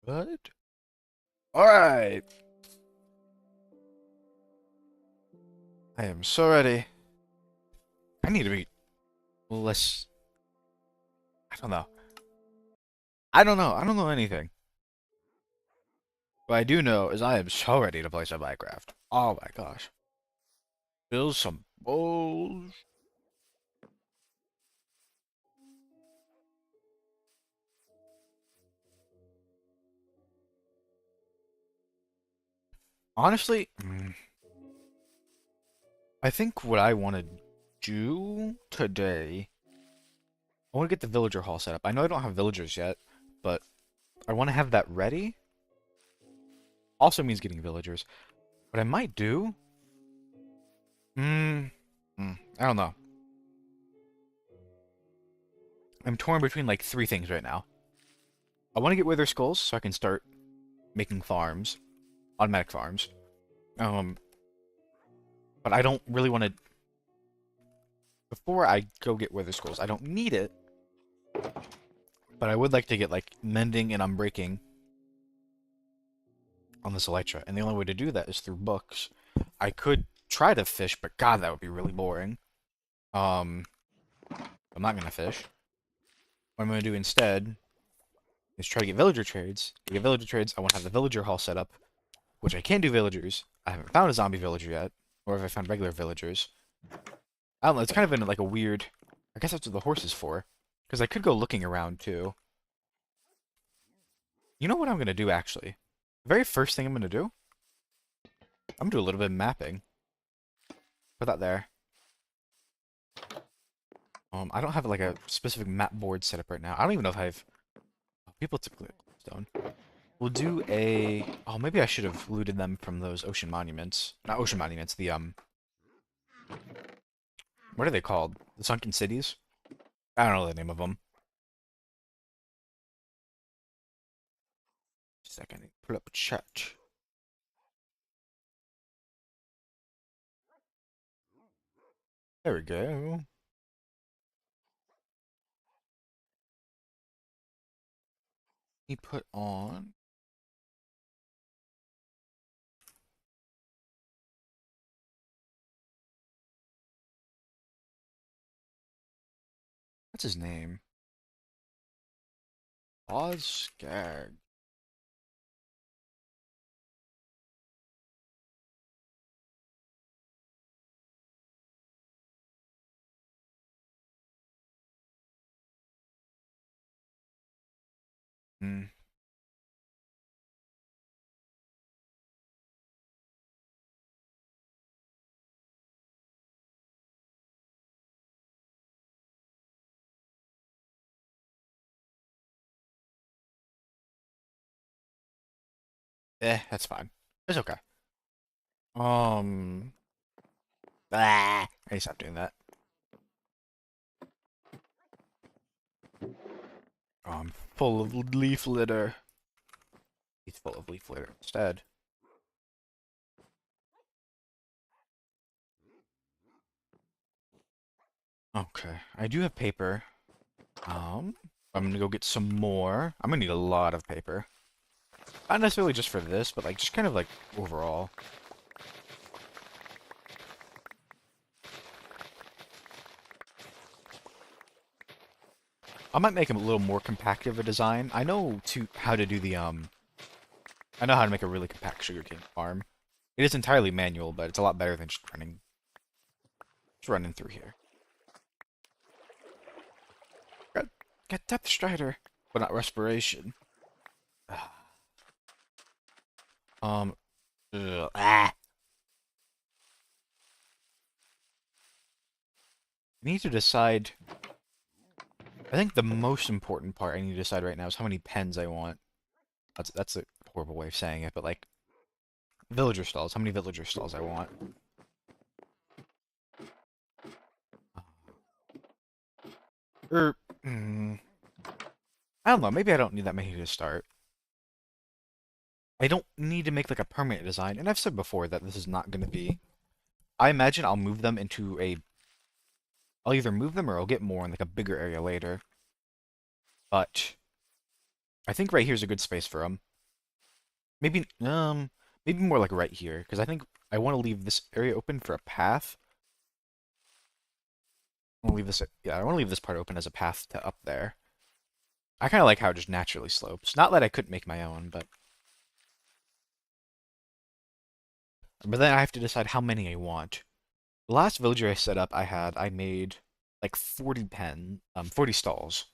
What? Alright. I am so ready. I need to be less. I don't know. I don't know. I don't know anything. What I do know is I am so ready to play some Minecraft. Oh my gosh. Build some bowls. Honestly, I think what I want to do today, I want to get the villager hall set up. I know I don't have villagers yet, but I want to have that ready. Also means getting villagers. What I might do, I don't know. I'm torn between like three things right now. I want to get Wither Skulls so I can start making farms, automatic farms. Um, but I don't really want to. Before I go get Wither Skulls, I don't need it, but I would like to get like Mending and Unbreaking on this Elytra, and the only way to do that is through books. I could try to fish, but God, that would be really boring. Um, I'm not gonna fish. What I'm gonna do instead is try to get villager trades. To get villager trades, I want to have the villager hall set up, which I can do villagers. I haven't found a zombie villager yet, or if I found regular villagers. I don't know. It's kind of in like a weird. I guess that's what the horse is for, because I could go looking around too. You know what I'm gonna do actually? The very first thing I'm gonna do, I'm gonna do a little bit of mapping. Put that there. I don't have like a specific map board set up right now. I don't even know if I have. People typically have stone. We'll do a. Oh, maybe I should have looted them from those ocean monuments. Not ocean monuments. The what are they called? The sunken cities? I don't know the name of them. Second, pull up a chat. There we go. He put on. What's his name? Ozgag. Hmm. That's fine. It's okay. Um. I need to stop doing that. I'm full of leaf litter. He's full of leaf litter instead. Okay, I do have paper. I'm gonna go get some more. I'm gonna need a lot of paper. Not necessarily just for this, but like just kind of like overall. I might make a little more compact of a design. I know how to do the I know how to make a really compact sugarcane farm. It is entirely manual, but it's a lot better than just running through here. Get depth strider, but not respiration. Um, I need to decide. I think the most important part I need to decide right now is how many pens I want. That's a horrible way of saying it, but like villager stalls. How many villager stalls I want? Or I don't know. Maybe I don't need that many to start. I don't need to make like a permanent design, and I've said before that this is not going to be. I imagine I'll move them into a. I'll either move them or I'll get more in like a bigger area later. But I think right here's a good space for them. maybe more like right here, because I think I want to leave this area open for a path. I want to leave this, yeah, I want to leave this part open as a path to up there. I kind of like how it just naturally slopes. Not that I couldn't make my own, but then I have to decide how many I want. The last villager I set up, I made like 40 stalls.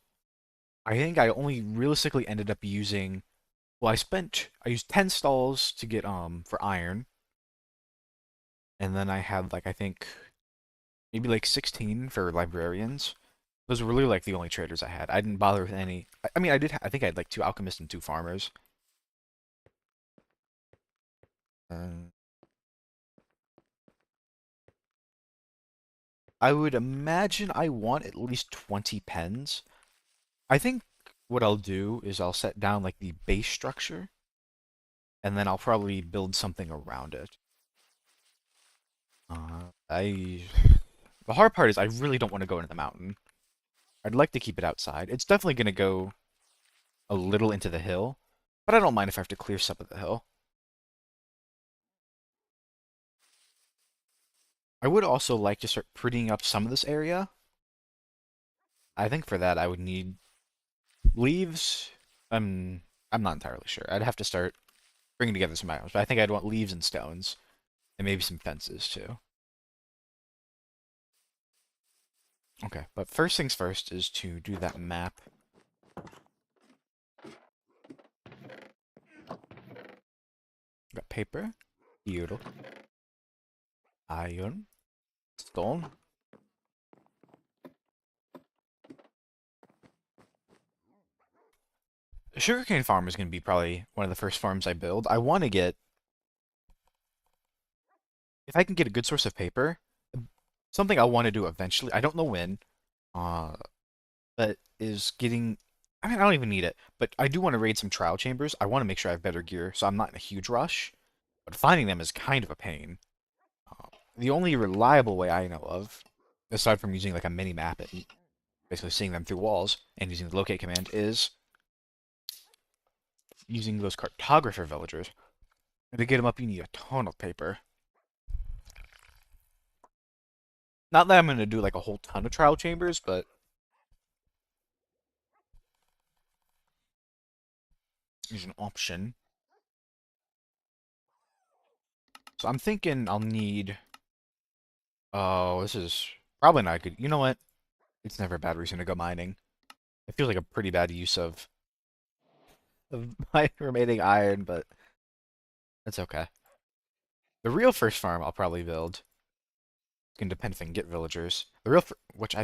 I think I only realistically ended up using, well, I used 10 stalls to get, for iron, and then I had like, I think, maybe like 16 for librarians. Those were really like the only traders I had. I didn't bother with any, I mean, I think I had like 2 alchemists and 2 farmers. Uh, I would imagine I want at least 20 pens. I think what I'll do is I'll set down like the base structure, and then I'll probably build something around it. I the hard part is I really don't want to go into the mountain. I'd like to keep it outside. It's definitely going to go a little into the hill, but I don't mind if I have to clear some of the hill. I would also like to start prettying up some of this area. I think for that I would need leaves. I'm not entirely sure. I'd have to start bringing together some items, but I think I'd want leaves and stones, and maybe some fences too. Okay, but first things first is to do that map. Got paper, beautiful, iron, stone. The sugarcane farm is going to be probably one of the first farms I build. I want to get, if I can get a good source of paper, something I want to do eventually. I don't know when, uh, but is getting. I mean, I don't even need it, but I do want to raid some trial chambers. I want to make sure I have better gear, so I'm not in a huge rush. But finding them is kind of a pain. The only reliable way I know of, aside from using like a mini map and basically seeing them through walls and using the locate command, is using those cartographer villagers. And to get them up, you need a ton of paper. Not that I'm going to do like a whole ton of trial chambers, but there's an option. So I'm thinking I'll need. Oh, this is probably not good. You know what? It's never a bad reason to go mining. It feels like a pretty bad use of my remaining iron, but that's okay. The real first farm I'll probably build. It's gonna depend if I can get villagers. Which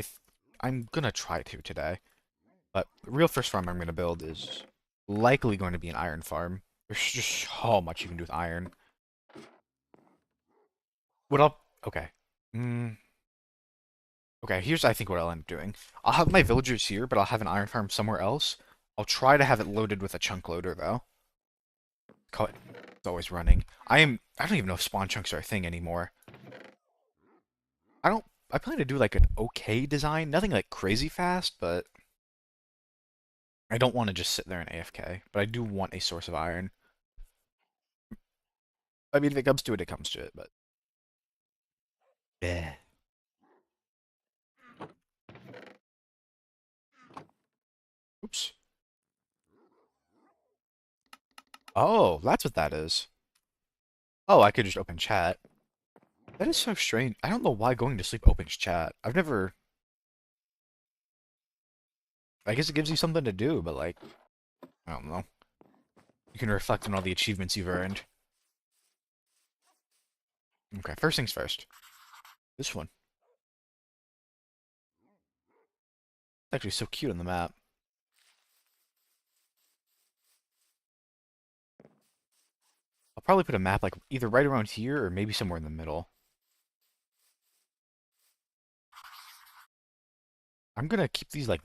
I'm gonna try to today. But the real first farm I'm gonna build is likely going to be an iron farm. There's just so much you can do with iron. What I'll okay. Mm, okay, here's I think what I'll end up doing. I'll have my villagers here, but I'll have an iron farm somewhere else. I'll try to have it loaded with a chunk loader though. It's always running. I don't even know if spawn chunks are a thing anymore. I don't I plan to do like an okay design, nothing like crazy fast, but I don't want to just sit there and AFK. But I do want a source of iron. I mean, if it comes to it, it comes to it, but yeah. Oops. Oh, that's what that is. Oh, I could just open chat. That is so strange. I don't know why going to sleep opens chat. I've never. I guess it gives you something to do, but like, I don't know. You can reflect on all the achievements you've earned. Okay, first things first. This one. It's actually so cute on the map. I'll probably put a map like either right around here or maybe somewhere in the middle. I'm gonna keep these like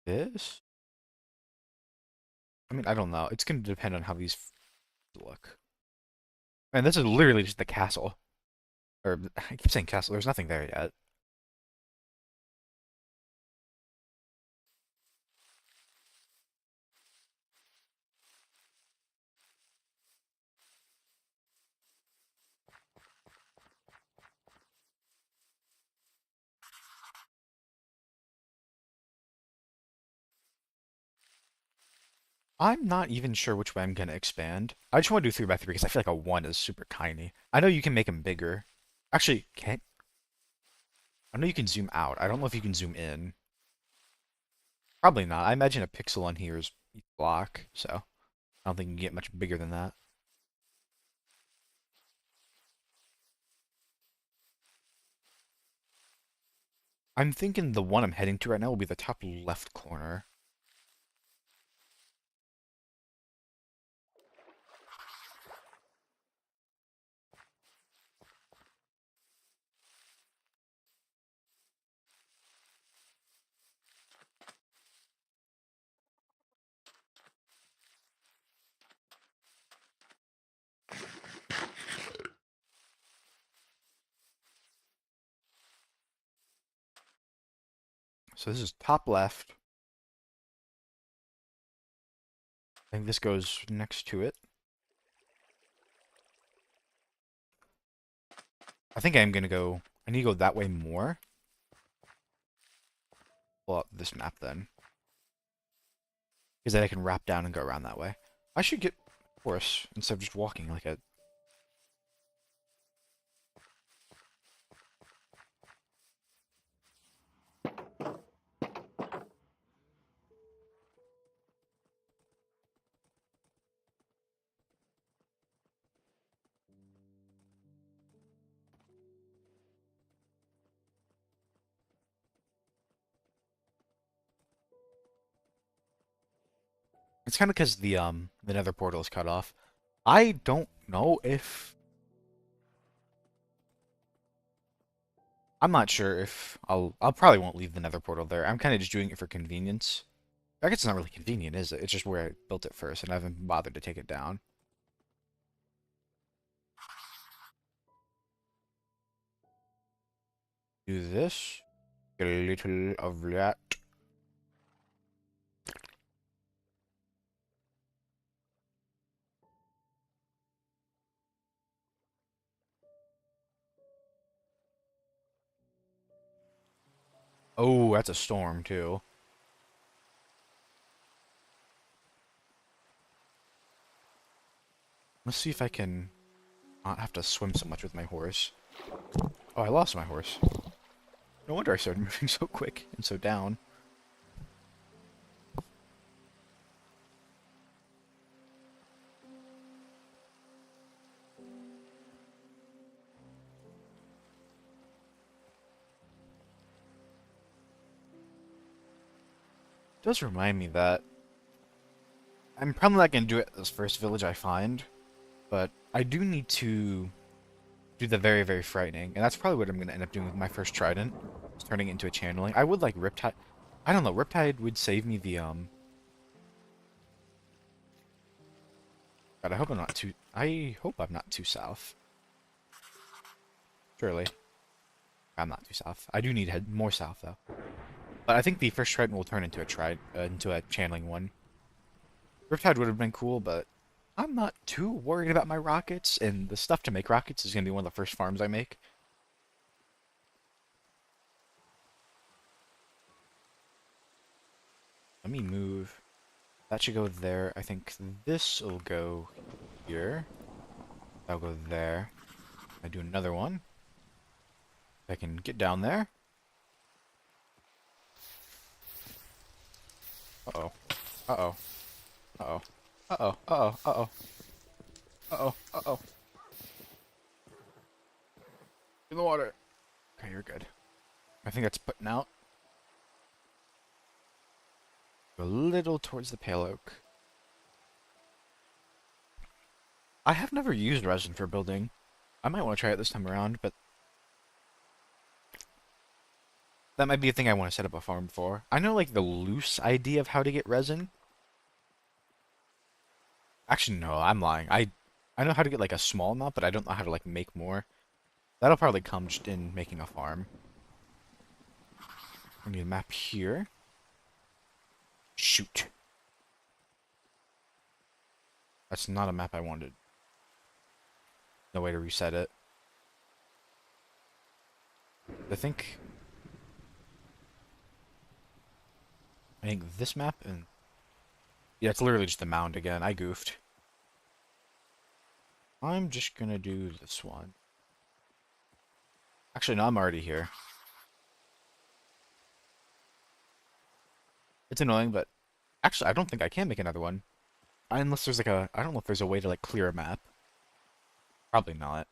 this. I mean, I don't know. It's gonna depend on how these look. And this is literally just the castle. Or I keep saying castle. There's nothing there yet. I'm not even sure which way I'm gonna expand. I just want to do 3 by 3 because I feel like a 1 is super tiny. I know you can make them bigger. Actually, can't. I know you can zoom out. I don't know if you can zoom in. Probably not. I imagine a pixel on here is each block, so I don't think you can get much bigger than that. I'm thinking the one I'm heading to right now will be the top left corner. So this is top left. I think this goes next to it. I think I'm gonna go. I need to go that way more. Pull out this map then, because then I can wrap down and go around that way. I should get a horse instead of just walking like a. It's kind of because the Nether portal is cut off. I don't know if I'm not sure if I'll probably won't leave the Nether portal there. I'm kind of just doing it for convenience. I guess it's not really convenient, is it? It's just where I built it first, and I haven't bothered to take it down. Do this. Get a little of that. Oh, that's a storm too. Let's see if I can not have to swim so much with my horse. Oh, I lost my horse. No wonder I started moving so quick and so down. It does remind me that I'm probably not going to do it at this first village I find, but I do need to do the very, very frightening, and that's probably what I'm going to end up doing with my first trident, is turning it into a channeling. I would like Riptide. I don't know, Riptide would save me the. God, I hope I'm not too south. Surely. I'm not too south. I do need to head more south, though. But I think the first trident will turn into into a channeling one. Riptide would have been cool, but I'm not too worried about my rockets, and the stuff to make rockets is going to be one of the first farms I make. Let me move. That should go there. I think this will go here. That'll go there. I do another one. I can get down there. Uh-oh. Uh-oh. Uh-oh. Uh-oh. Uh-oh. Uh-oh. Uh-oh. Uh-oh. In the water. Okay, you're good. I think that's putting out. A little towards the pale oak. I have never used resin for building. I might want to try it this time around, but that might be a thing I want to set up a farm for. I know, like, the loose idea of how to get resin. Actually, no, I'm lying. I know how to get, like, a small amount, but I don't know how to, like, make more. That'll probably come just in making a farm. I need a map here. Shoot. That's not a map I wanted. No way to reset it. I think this map and Yeah, it's literally just a mound again. I goofed. I'm just gonna do this one. Actually, no, I'm already here. It's annoying, but actually, I don't think I can make another one. Unless there's like a, I don't know if there's a way to like clear a map. Probably not.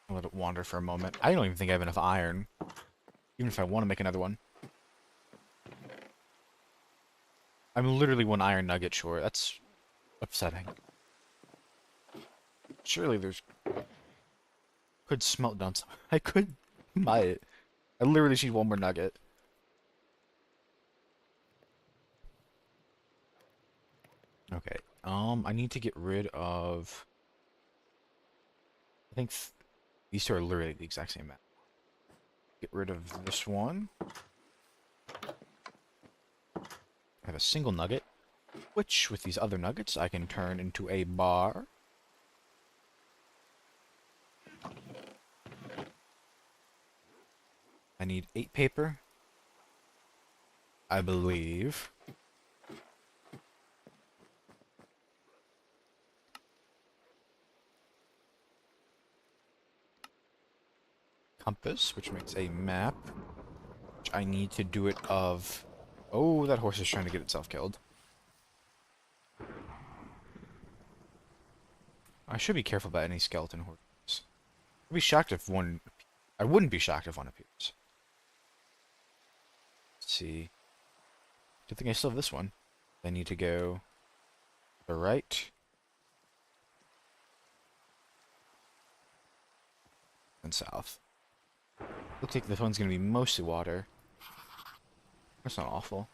I'll let it wander for a moment. I don't even think I have enough iron, even if I want to make another one. I'm literally one iron nugget short. That's upsetting. Surely there's could smelt down some. I could buy it. I literally just need one more nugget. Okay. I need to get rid of. I think these two are literally the exact same map. Get rid of this one. I have a single nugget, which with these other nuggets I can turn into a bar. I need 8 paper, I believe. Compass, which makes a map, which I need to do it of. Oh, that horse is trying to get itself killed. I should be careful about any skeleton horses. I'd be shocked if one. I wouldn't be shocked if one appears. Let's see. Good thing I still have this one. I need to go to the right and south. Looks like this one's gonna be mostly water. That's not awful.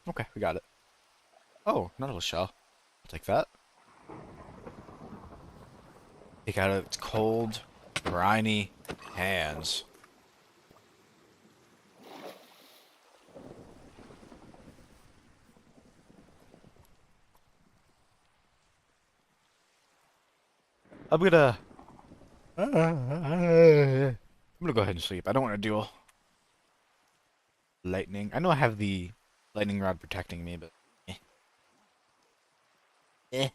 Okay, we got it. Oh, not a shell. I'll take that. Take out its cold, briny hands. I'm gonna. I'm gonna go ahead and sleep. I don't want to deal lightning. I know I have the lightning rod protecting me, but eh. Eh.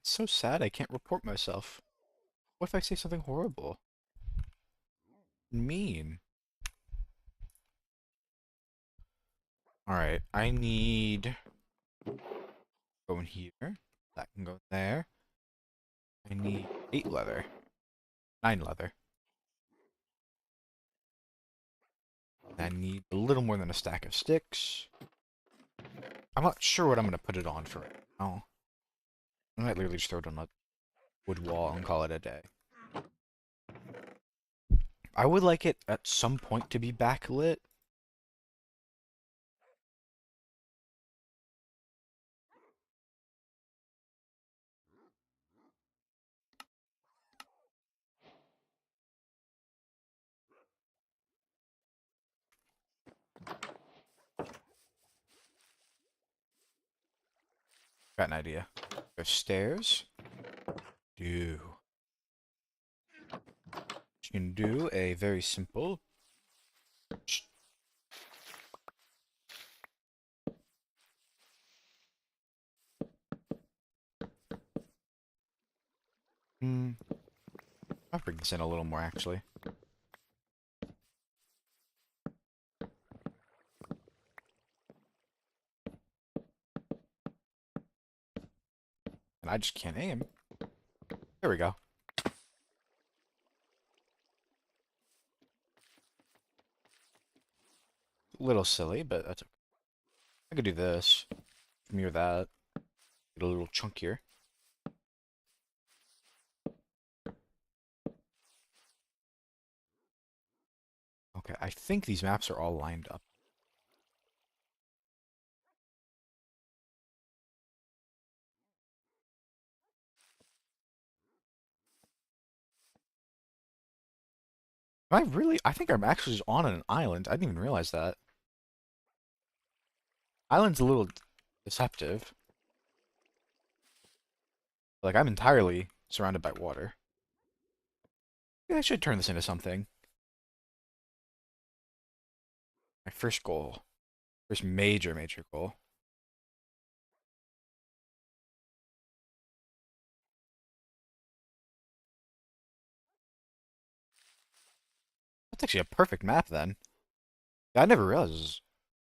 It's so sad I can't report myself. What if I say something horrible? Mean. Alright, I need go in here. That can go there. I need 8 leather. 9 leather. I need a little more than a stack of sticks. I'm not sure what I'm gonna put it on for right now. I might literally just throw it on a wood wall and call it a day. I would like it at some point to be backlit. Got an idea. There's stairs. Do. You can do a very simple. Hmm. I'll bring this in a little more actually. And I just can't aim. There we go. A little silly, but that's okay. I could do this. Mirror that. Get a little chunkier. Okay, I think these maps are all lined up. Am I really? I think I'm actually just on an island. I didn't even realize that. Island's a little deceptive. Like, I'm entirely surrounded by water. Yeah, I should turn this into something. My first goal. First major goal. That's actually a perfect map then. Yeah, I never realized.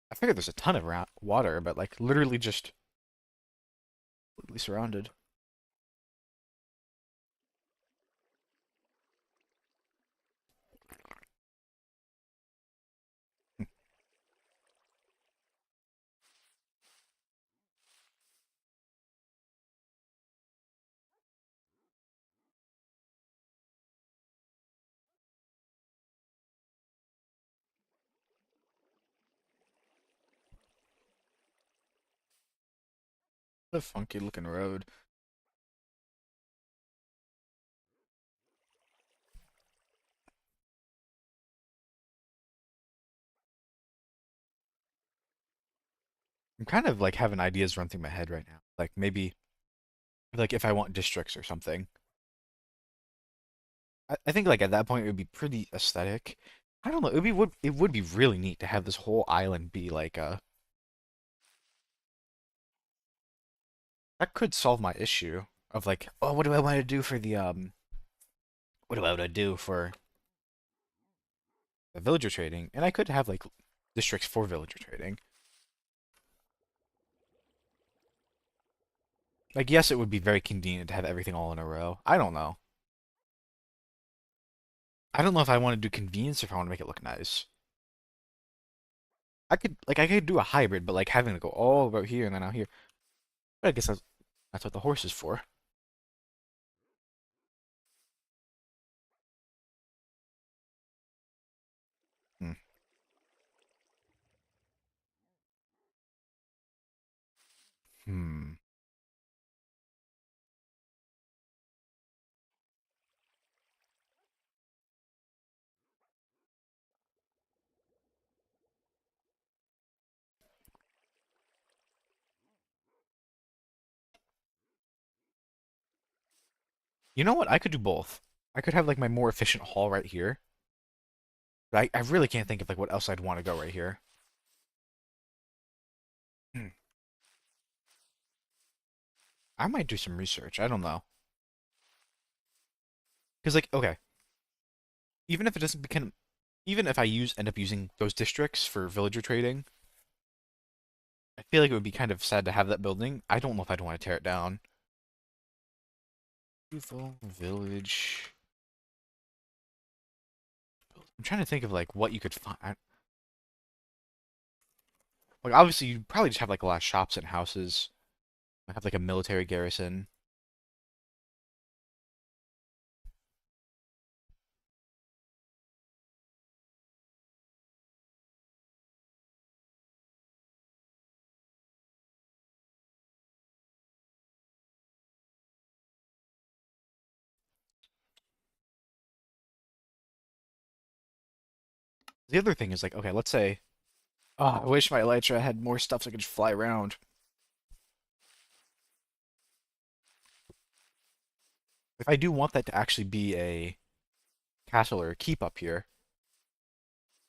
I figured there's a ton of water, but like literally just completely surrounded. What a funky looking road. I'm kind of like having ideas run through my head right now. Like maybe like if I want districts or something. I think like at that point it would be pretty aesthetic. I don't know. It would be really neat to have this whole island be like a that could solve my issue of like, oh, what do I want to do for the what do I want to do for the villager trading? And I could have like districts for villager trading. Like yes, it would be very convenient to have everything all in a row. I don't know. I don't know if I want to do convenience or if I want to make it look nice. I could do a hybrid, but like having to go all about here and then out here. But I guess that's what the horse is for. Hmm. Hmm. You know what? I could do both. I could have like my more efficient hall right here. But I really can't think of like what else I'd want to go right here. Hmm. I might do some research. I don't know. Because like, okay, even if it doesn't become, even if I end up using those districts for villager trading, I feel like it would be kind of sad to have that building. I don't know if I'd want to tear it down. Beautiful village. I'm trying to think of like what you could find. Like obviously you'd probably just have like a lot of shops and houses. I have like a military garrison. The other thing is like, okay, let's say, oh, I wish my Elytra had more stuff so I could just fly around. If I do want that to actually be a castle or a keep up here,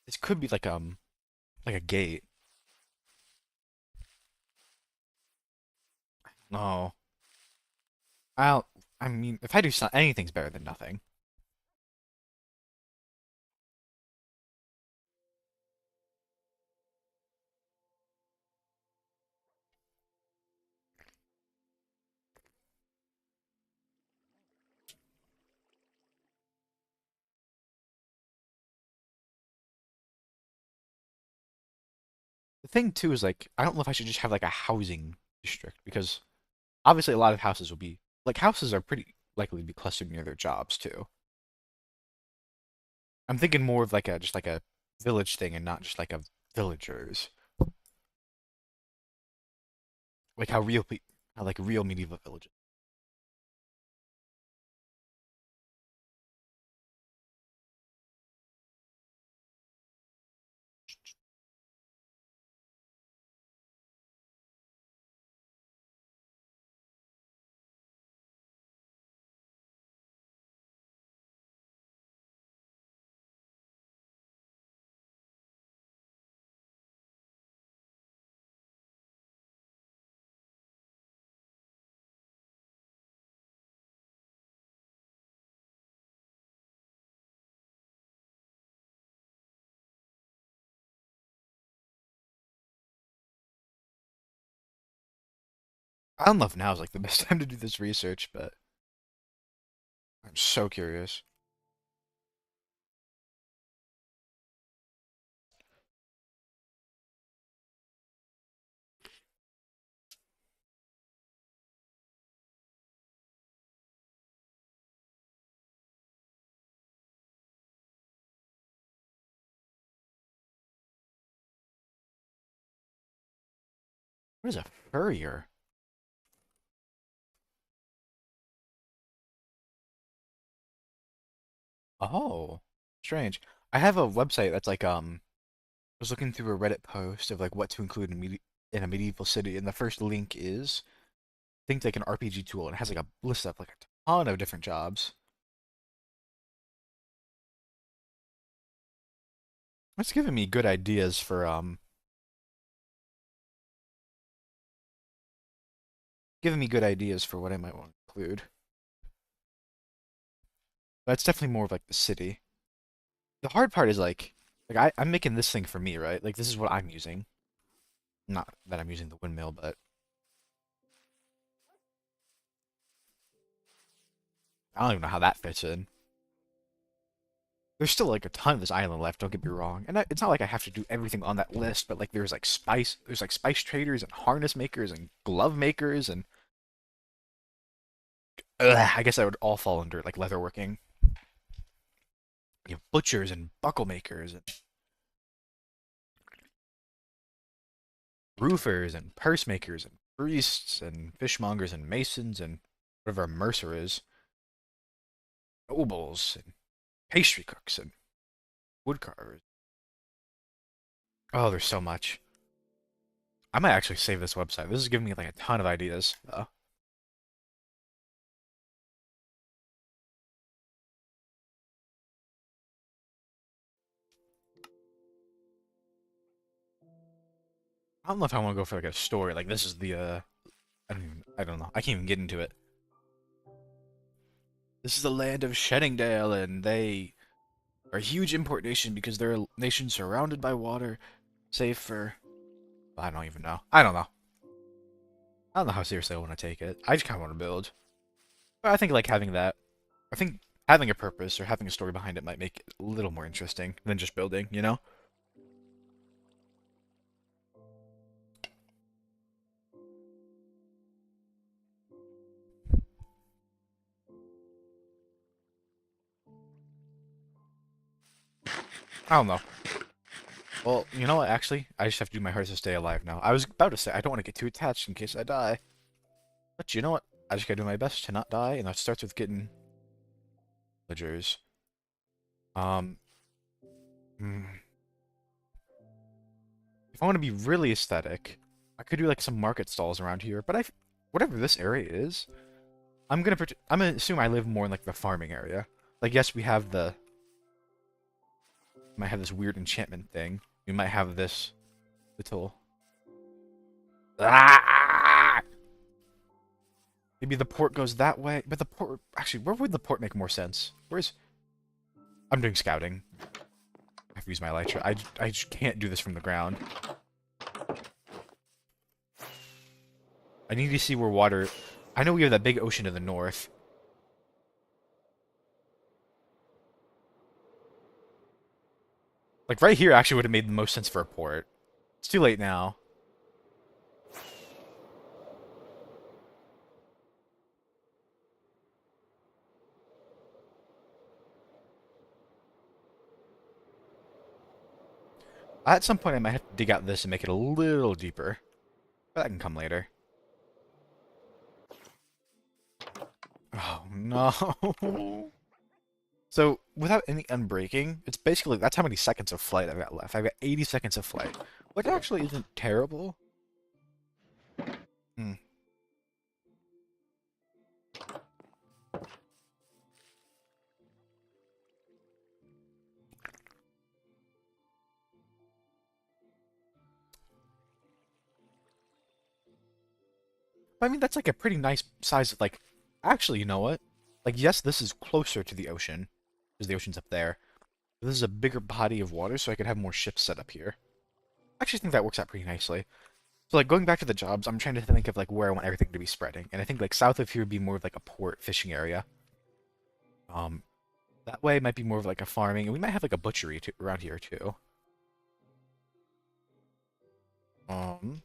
this could be like a gate. No, I'll. I mean, if I do anything's better than nothing. The thing too is like, I don't know if I should just have like a housing district because Obviously, a lot of houses will be like houses are pretty likely to be clustered near their jobs too. I'm thinking more of like a just like a village thing and not just like a villagers. Like how how like real medieval villages. I don't know if now is like the best time to do this research, but I'm so curious. What is a furrier? Oh, strange. I have a website that's like I was looking through a Reddit post of like what to include in a medieval city, and the first link is think like an RPG tool, and it has like a list of like a ton of different jobs. It's giving me good ideas for giving me good ideas for what I might want to include. But it's definitely more of like the city. The hard part is I'm making this thing for me, right? Like this is what I'm using. Not that I'm using the windmill, but I don't even know how that fits in. There's still like a ton of this island left, don't get me wrong. And it's not like I have to do everything on that list, but like there's like spice traders and harness makers and glove makers and I guess that would all fall under like leatherworking. You have butchers and buckle makers and roofers and purse makers and priests and fishmongers and masons and whatever a mercer is, nobles and pastry cooks and woodcarvers. Oh, there's so much. I might actually save this website. This is giving me like a ton of ideas. I don't know if I want to go for like a story. Like this is the I don't know. I can't even get into it. This is the land of Sheddingdale, and they are a huge import nation because they're a nation surrounded by water, save for I don't even know. I don't know. I don't know how seriously I want to take it. I just kind of want to build. But I think like having that, I think having a purpose or having a story behind it might make it a little more interesting than just building, you know? I don't know. Well, you know what, actually? I just have to do my hardest to stay alive now. I was about to say, I don't want to get too attached in case I die. But you know what? I just gotta do my best to not die, and that starts with getting villagers. Um, hmm. If I want to be really aesthetic, I could do like some market stalls around here, but whatever this area is, I'm gonna assume I live more in like the farming area. Like, yes, we have might have this weird enchantment thing. We might have this little. Ah! Maybe the port goes that way, but the port actually, where would the port make more sense? Where's I'm doing scouting. I have to use my elytra. I just can't do this from the ground. I need to see where water. I know we have that big ocean to the north. Like right here actually would have made the most sense for a port. It's too late now. At some point, I might have to dig out this and make it a little deeper. But that can come later. Oh, no. So, without any unbreaking, it's basically, that's how many seconds of flight I've got left. I've got 80 seconds of flight, which actually isn't terrible. Hmm. I mean, that's like a pretty nice size of, like, actually, you know what? Like, yes, this is closer to the ocean, because the ocean's up there. But this is a bigger body of water, so I could have more ships set up here. I actually think that works out pretty nicely. So, like, going back to the jobs, I'm trying to think of, like, where I want everything to be spreading. And I think, like, south of here would be more of, like, a port fishing area. Um, that way it might be more of, like, a farming, and we might have, like, a butchery too, around here, too. Um,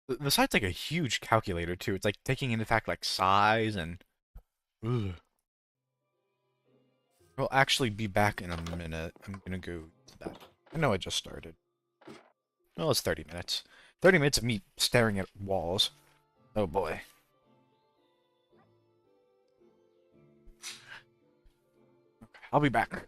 the site's, like, a huge calculator, too. It's, like, taking into fact, like, size and... Ugh. I'll actually be back in a minute. I'm gonna go to that. I know I just started. Well, it's 30 minutes. 30 minutes of me staring at walls. Oh boy. I'll be back.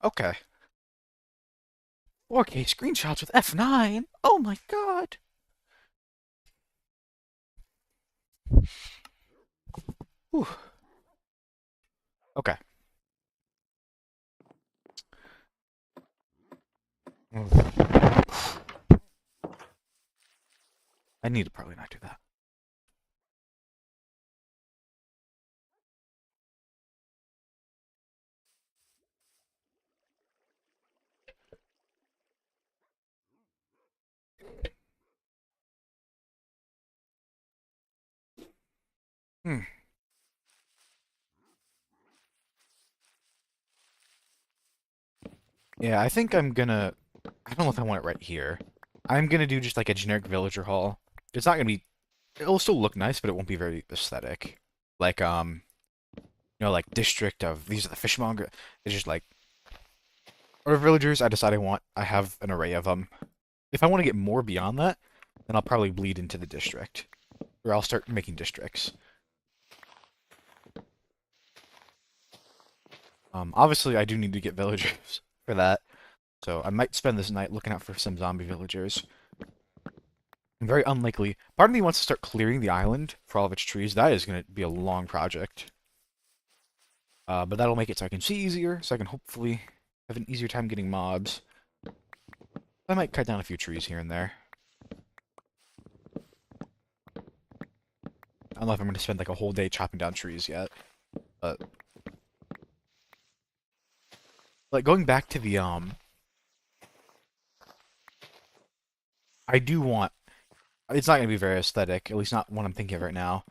Okay. 4K screenshots with F9. Oh my god. Whew. Okay. I need to probably not do that. Hmm. Yeah, I think I'm gonna. I don't know if I want it right here. I'm gonna do just like a generic villager hall. It's not gonna be. It'll still look nice, but it won't be very aesthetic. Like like district of these are the fishmonger. It's just like or villagers. I decide I want. I have an array of them. If I want to get more beyond that, then I'll probably bleed into the district, or I'll start making districts. Obviously, I do need to get villagers for that, so I might spend this night looking out for some zombie villagers. Very unlikely. Part of me wants to start clearing the island for all of its trees. That is going to be a long project. But that'll make it so I can see easier, so I can hopefully have an easier time getting mobs. I might cut down a few trees here and there. I don't know if I'm going to spend like a whole day chopping down trees yet, but like going back to the I do want. It's not going to be very aesthetic, at least not what I'm thinking of right now.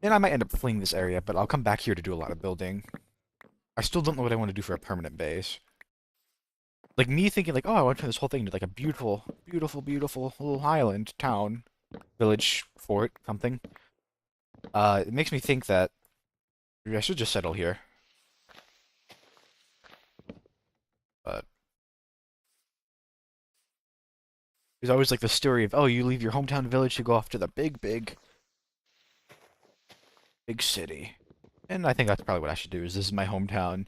And I might end up fleeing this area, but I'll come back here to do a lot of building. I still don't know what I want to do for a permanent base. Like me thinking like, oh, I want to turn this whole thing into like a beautiful, beautiful, beautiful little island, town, village, fort, something. It makes me think that maybe I should just settle here. But there's always like the story of, oh, you leave your hometown village to go off to the big, big, big city. And I think that's probably what I should do, is this is my hometown.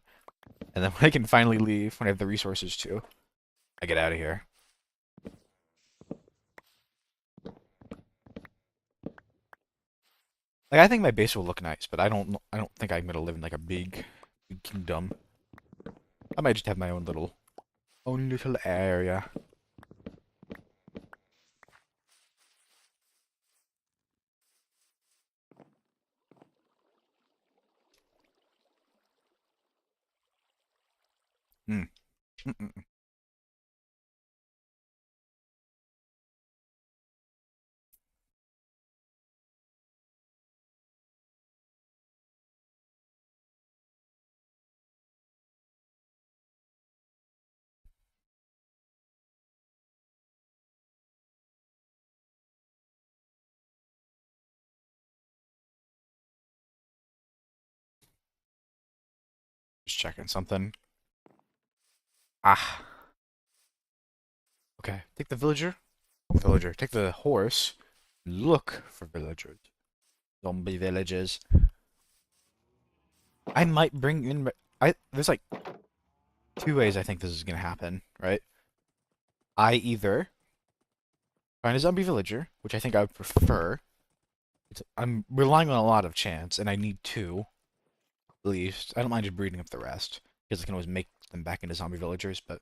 And then when I can finally leave, when I have the resources to, I get out of here. Like I think my base will look nice, but I don't think I'm gonna live in like a big kingdom. I might just have my own little area. Hmm. Mm-mm. Just checking something. Ah. Okay. Take the villager. Villager. Take the horse. Look for villagers. Zombie villages. I might bring in. There's like two ways I think this is gonna happen, right? I either find a zombie villager, which I think I would prefer. I'm relying on a lot of chance, and I need two at least. I don't mind just breeding up the rest because I can always make them back into zombie villagers. But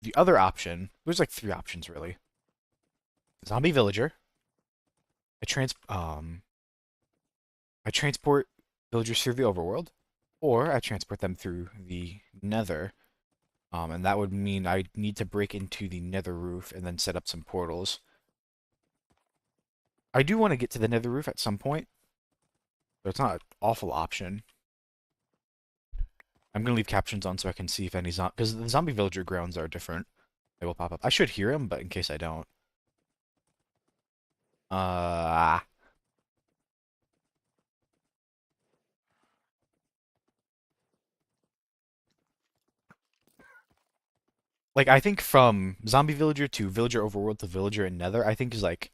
the other option, there's like three options really: zombie villager. I trans I transport villagers through the overworld, or I transport them through the Nether. And that would mean I need to break into the Nether roof and then set up some portals. I do want to get to the Nether roof at some point, but it's not an awful option. I'm gonna leave captions on so I can see if any because the zombie villager grounds are different. They will pop up. I should hear them, but in case I don't. Uh, like I think from zombie villager to villager overworld to villager and Nether, I think is like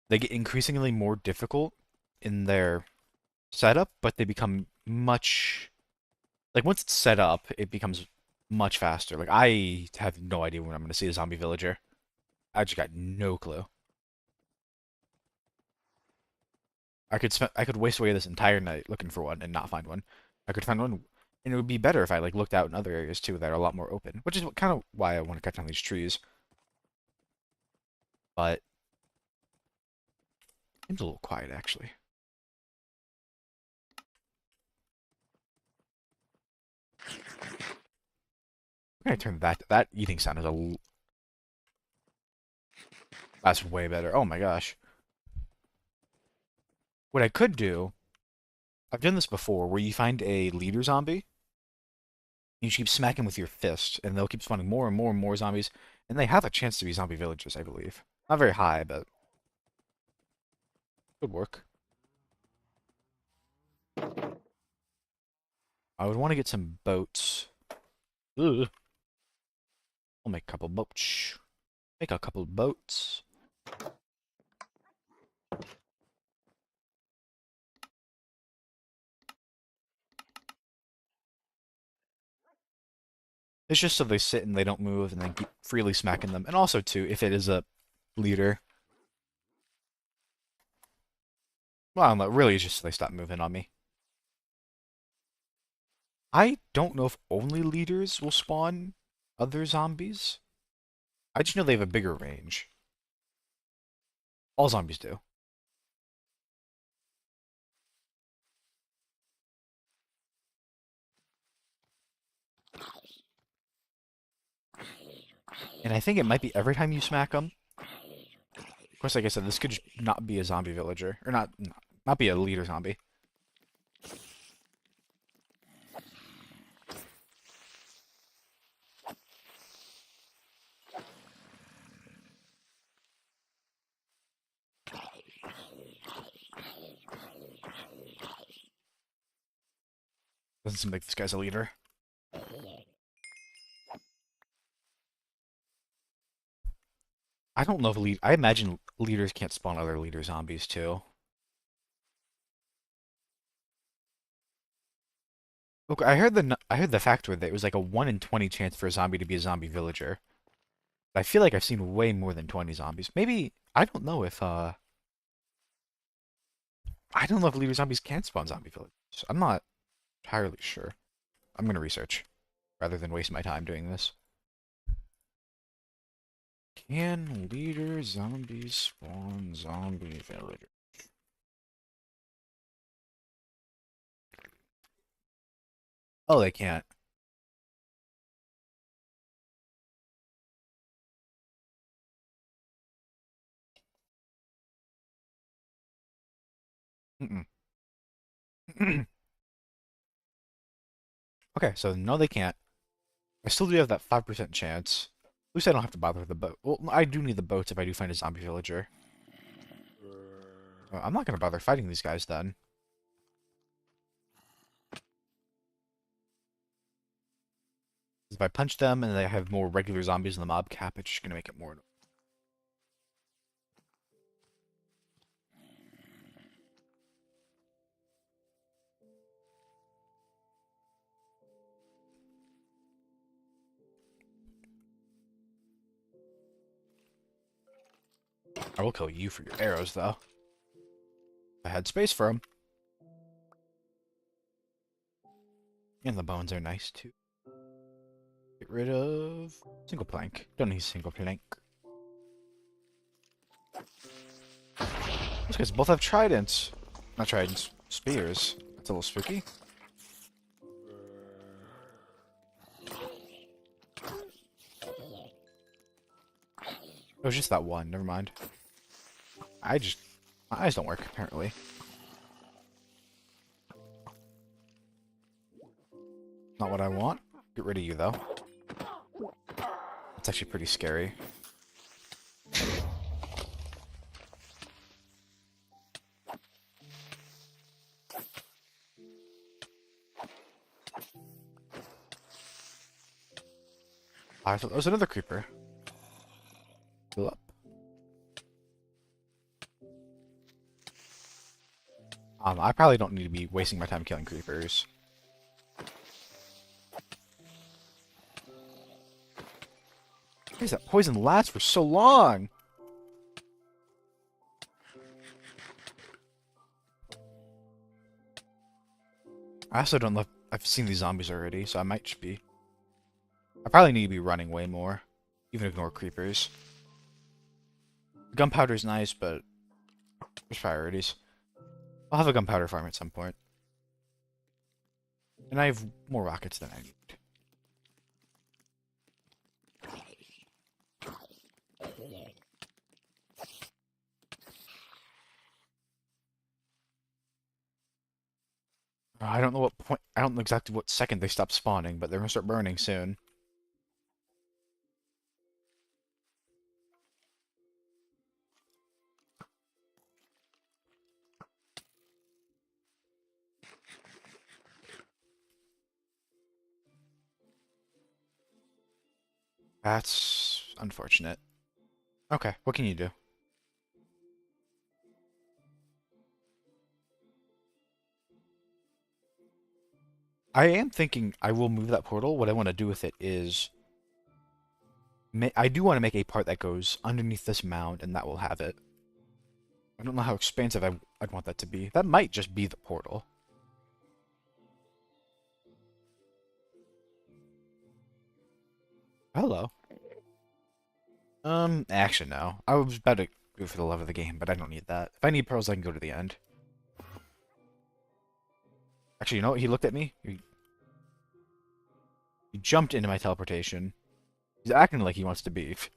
they get increasingly more difficult in their setup, but they become much like once it's set up, it becomes much faster. Like, I have no idea when I'm going to see a zombie villager. I just got no clue. I could waste away this entire night looking for one and not find one. I could find one, and it would be better if I like looked out in other areas too that are a lot more open, which is kind of why I want to cut down these trees. But it's a little quiet actually. I'm gonna turn that eating sound is that's way better. Oh my gosh. What I could do, I've done this before, where you find a leader zombie, you keep smacking with your fist, and they'll keep spawning more and more and more zombies, and they have a chance to be zombie villagers, I believe. Not very high, but could work. I would want to get some boats. Ugh. I'll make a couple boats. Make a couple boats. It's just so they sit and they don't move and then keep freely smacking them. And also, too, if it is a leader. Well, I don't know. Really, it's just so they stop moving on me. I don't know if only leaders will spawn other zombies. I just know they have a bigger range. All zombies do. And I think it might be every time you smack them. Of course, like I said, this could just not be a zombie villager. Or not be a leader zombie. Doesn't seem like this guy's a leader. I don't know if I imagine leaders can't spawn other leader zombies too. Okay, I heard the fact that it was like a 1 in 20 chance for a zombie to be a zombie villager. I feel like I've seen way more than 20 zombies. Maybe I don't know if leader zombies can spawn zombie villagers. I'm not entirely sure. I'm gonna research rather than waste my time doing this. Can leader zombies spawn zombie villagers? Oh, they can't. Mm-mm. Okay, so no, they can't. I still do have that 5% chance. At least I don't have to bother with the boat. Well, I do need the boats if I do find a zombie villager. I'm not gonna bother fighting these guys then. If I punch them and they have more regular zombies in the mob cap, it's just gonna make it more. I will kill you for your arrows, though. I had space for them. And the bones are nice, too. Get rid of single plank. Don't need single plank. Those guys both have tridents. Not tridents, spears. That's a little spooky. It was just that one, never mind. My eyes don't work, apparently. Not what I want. Get rid of you, though. It's actually pretty scary. I thought there was another creeper. Fill up. I probably don't need to be wasting my time killing creepers. Why does that poison last for so long? I also don't know. I've seen these zombies already, so I might just be. I probably need to be running way more. Even ignore creepers. Gunpowder's nice, but there's priorities. I'll have a gunpowder farm at some point. And I have more rockets than I need. I don't know what point. I don't know exactly what second they stop spawning, but they're gonna start burning soon. That's unfortunate. Okay, what can you do? I am thinking I will move that portal. What I want to do with it is... I do want to make a part that goes underneath this mound, and that will have it. I don't know how expansive I'd want that to be. That might just be the portal. Hello. Actually, no. I was about to go for the love of the game, but I don't need that. If I need pearls, I can go to the end. Actually, you know what? He looked at me. He jumped into my teleportation. He's acting like he wants to beef.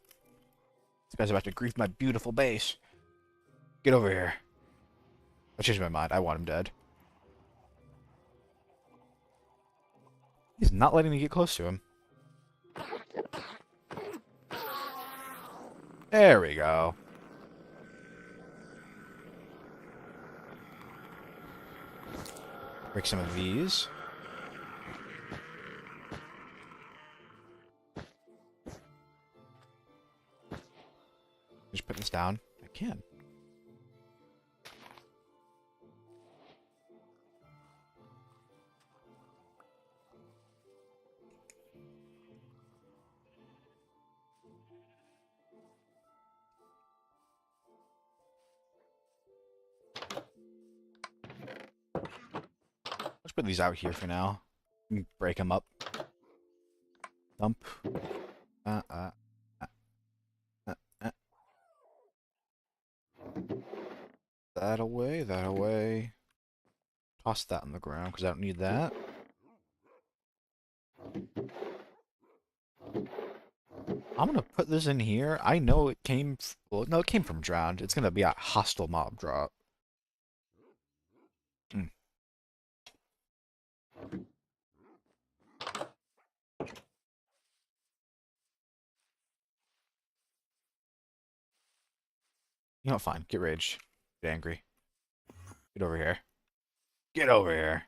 This guy's about to grief my beautiful base. Get over here. I changed my mind. I want him dead. He's not letting me get close to him. There we go. Break some of these. Just put this down. I can. Let's put these out here for now. Break them up. Dump. Uh, uh, uh, uh. That away, that away. Toss that on the ground, because I don't need that. I'm gonna put this in here. I know it came... Well, no, it came from Drowned. It's gonna be a hostile mob drop. Mm. You know, fine. Get raged. Get angry. Get over here. Get over here.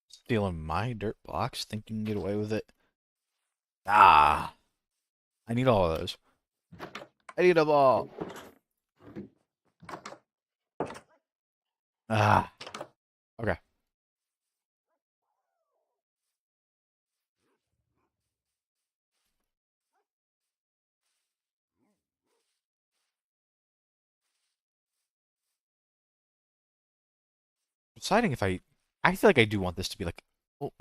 Stealing my dirt blocks, thinking you can get away with it. Ah. I need all of those. I need them all. Ah. Okay. Deciding if I feel like I do want this to be like... Oh,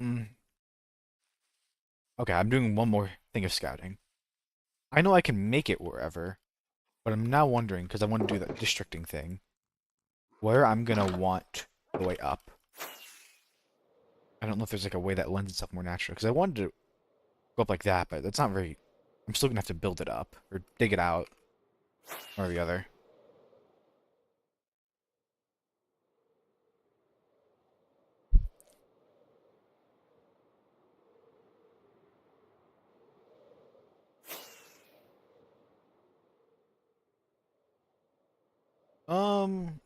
okay, I'm doing one more thing of scouting. I know I can make it wherever, but I'm now wondering, because I want to do that districting thing, where I'm gonna want the way up. I don't know if there's like a way that lends itself more naturally, because I wanted to go up like that, but that's not very... I'm still gonna have to build it up, or dig it out, or the other.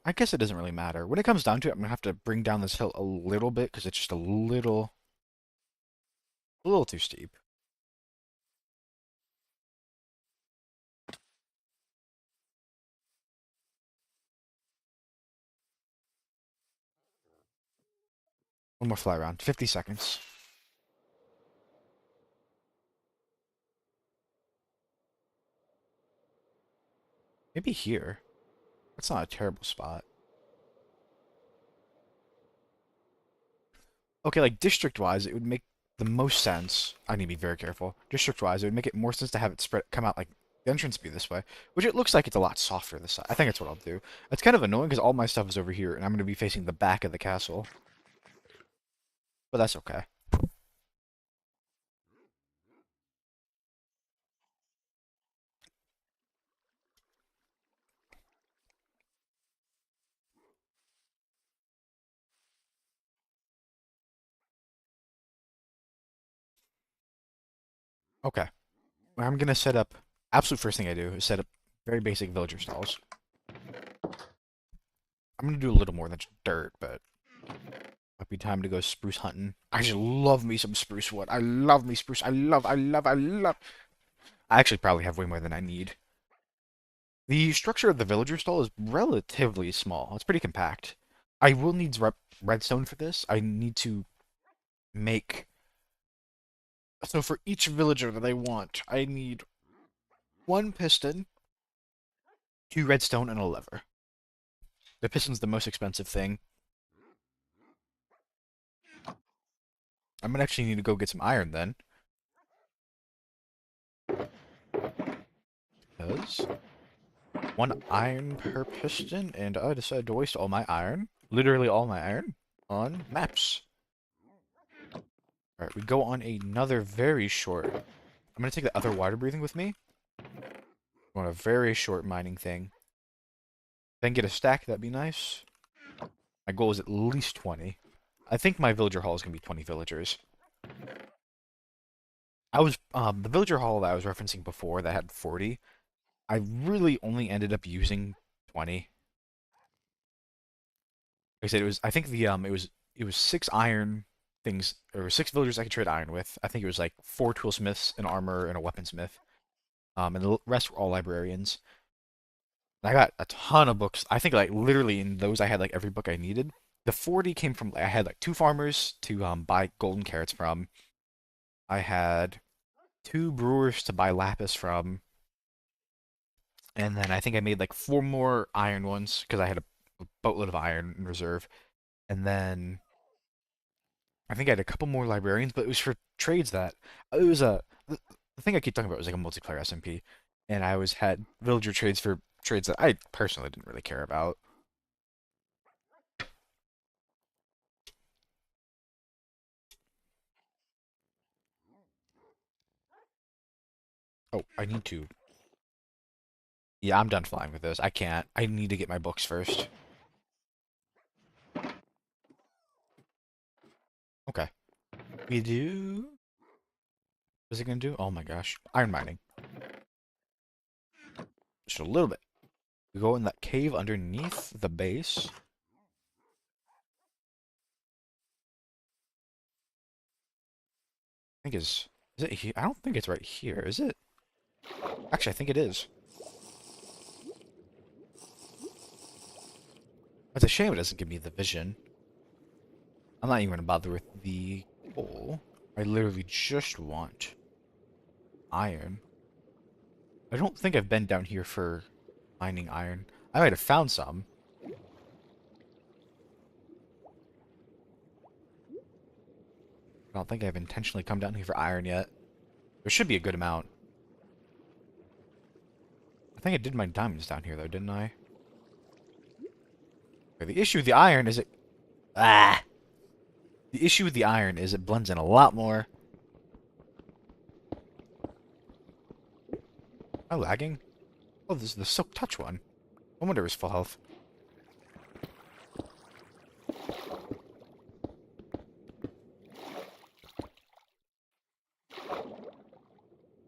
I guess it doesn't really matter. When it comes down to it, I'm gonna have to bring down this hill a little bit, because it's just a little too steep. One more fly round. 50 seconds. Maybe here. That's not a terrible spot. Okay, like district-wise, it would make the most sense. I need to be very careful. District-wise, it would make it more sense to have it spread, come out like the entrance be this way, which it looks like it's a lot softer this side. I think that's what I'll do. It's kind of annoying because all my stuff is over here, and I'm going to be facing the back of the castle. But that's okay. Okay. I'm going to set up... Absolute first thing I do is set up very basic villager stalls. I'm going to do a little more than just dirt, but... Might be time to go spruce hunting. I just love me some spruce wood. I love me spruce. I love. I actually probably have way more than I need. The structure of the villager stall is relatively small. It's pretty compact. I will need redstone for this. I need to make... So for each villager that I want, I need 1 piston, 2 redstone, and a lever. The piston's the most expensive thing. I'm gonna actually need to go get some iron then. Because 1 iron per piston, and I decided to waste all my iron, literally all my iron, on maps. Alright, we go on another very short... I'm gonna take the other water breathing with me. On a very short mining thing. Then get a stack, that'd be nice. My goal is at least 20. I think my villager hall is gonna be 20 villagers. The villager hall that I was referencing before that had 40, I really only ended up using 20. Like I said, I think it was 6 iron things, or 6 villagers I could trade iron with. I think it was like 4 toolsmiths, an armor, and a weaponsmith. And the rest were all librarians. And I got a ton of books. I think like literally in those I had like every book I needed. The 40 came from I had like 2 farmers to buy golden carrots from. I had 2 brewers to buy lapis from. And then I think I made like 4 more iron ones because I had a boatload of iron in reserve. And then I think I had a couple more librarians, but it was for trades that it was the thing I keep talking about was like a multiplayer SMP, and I always had villager trades for trades that I personally didn't really care about. Oh, I need to. Yeah, I'm done flying with this. I can't. I need to get my books first. Okay. We do. What's it gonna do? Oh my gosh. Iron mining. Just a little bit. We go in that cave underneath the base. I think is it here? I don't think it's right here, is it? Actually, I think it is. It's a shame it doesn't give me the vision. I'm not even gonna bother with the coal. I literally just want iron. I don't think I've been down here for mining iron. I might have found some. I don't think I've intentionally come down here for iron yet. There should be a good amount. I think I did mine diamonds down here though, didn't I? Okay, the issue with the iron is it... Ah! The issue with the iron is it blends in a lot more. Am I lagging? Oh, this is the Silk Touch one. I wonder it was full health.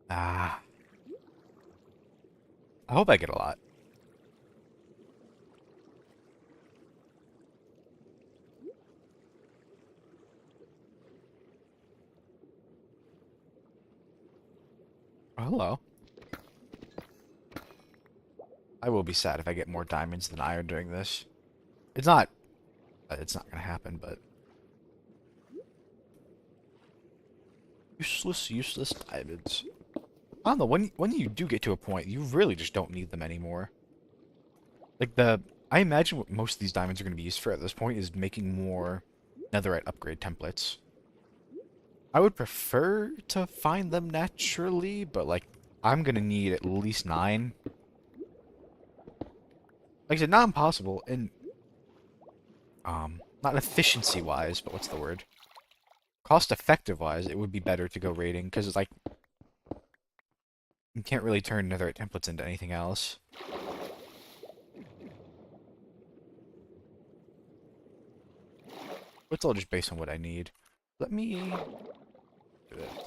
Ah. I hope I get a lot. Oh, hello. I will be sad if I get more diamonds than iron during this. It's not gonna happen, but Useless diamonds. I don't know, when you do get to a point, you really just don't need them anymore. Like I imagine what most of these diamonds are going to be used for at this point is making more netherite upgrade templates. I would prefer to find them naturally, but like, I'm going to need at least 9. Like I said, not impossible, and, not efficiency-wise, but what's the word? Cost-effective-wise, it would be better to go raiding, because it's like, you can't really turn netherite templates into anything else. It's all just based on what I need. Let me...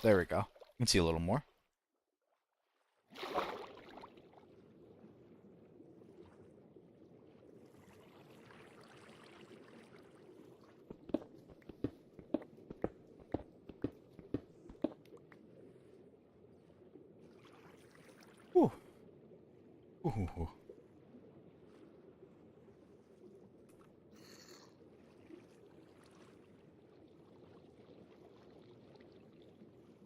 There we go. You can see a little more. Ooh. Ooh.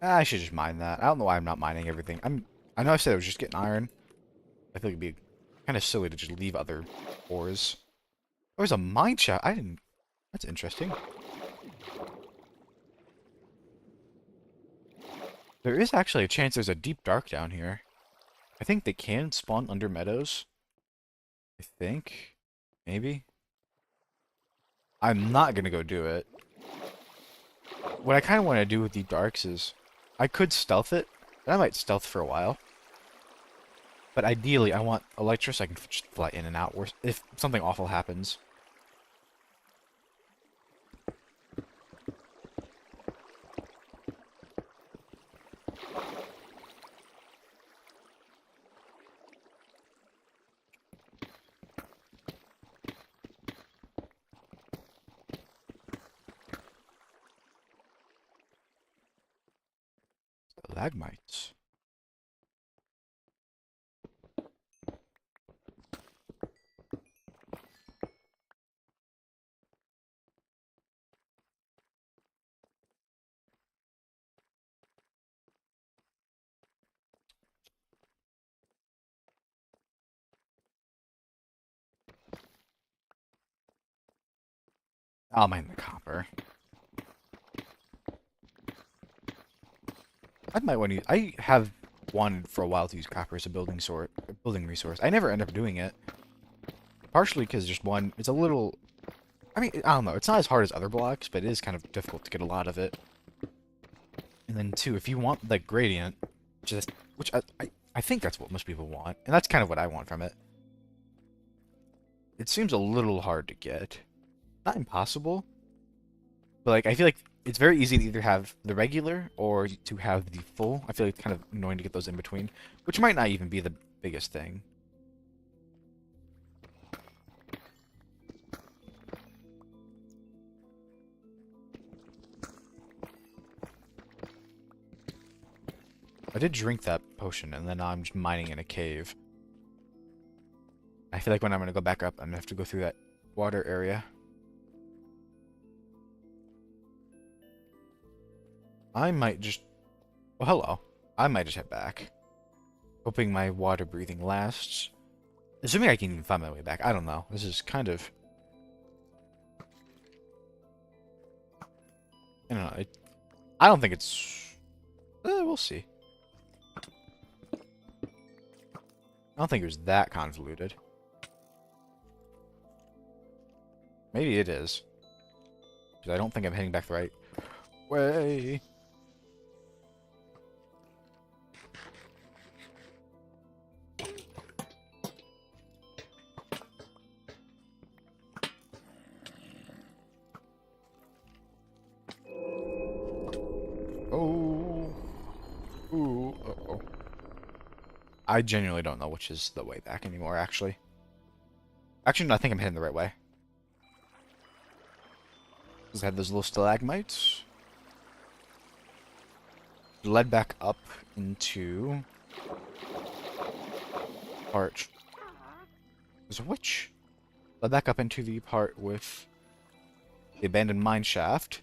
I should just mine that. I don't know why I'm not mining everything. I know I said I was just getting iron. I feel like it'd be kind of silly to just leave other ores. Oh, there's a mine shaft. I didn't... That's interesting. There is actually a chance there's a deep dark down here. I think they can spawn under meadows. I think. Maybe. I'm not gonna go do it. What I kind of want to do with deep darks is... I could stealth it. I might stealth for a while. But ideally, I want Elytra so I can just fly in and out, or if something awful happens. Stalagmites. I'll mine the copper. I might want to use... I have wanted for a while to use copper as a building resource. I never end up doing it. Partially because just one, it's a little... I mean, I don't know. It's not as hard as other blocks, but it is kind of difficult to get a lot of it. And then two, if you want the gradient, which I think that's what most people want, and that's kind of what I want from it. It seems a little hard to get. Not impossible, but like I feel like it's very easy to either have the regular or to have the full. I feel like it's kind of annoying to get those in between, which might not even be the biggest thing. I did drink that potion, and then now I'm just mining in a cave. I feel like when I'm going to go back up, I'm going to have to go through that water area. I might just... Well, hello. I might just head back. Hoping my water breathing lasts. Assuming I can even find my way back. I don't know. This is kind of... I don't know. I don't think it's... we'll see. I don't think it was that convoluted. Maybe it is. Because I don't think I'm heading back the right way. Oh. Ooh. Uh-oh. I genuinely don't know which is the way back anymore, actually. Actually, no, I think I'm heading the right way. Because I had those little stalagmites. Led back up into... part... There's a witch. Led back up into the part with the abandoned mine shaft.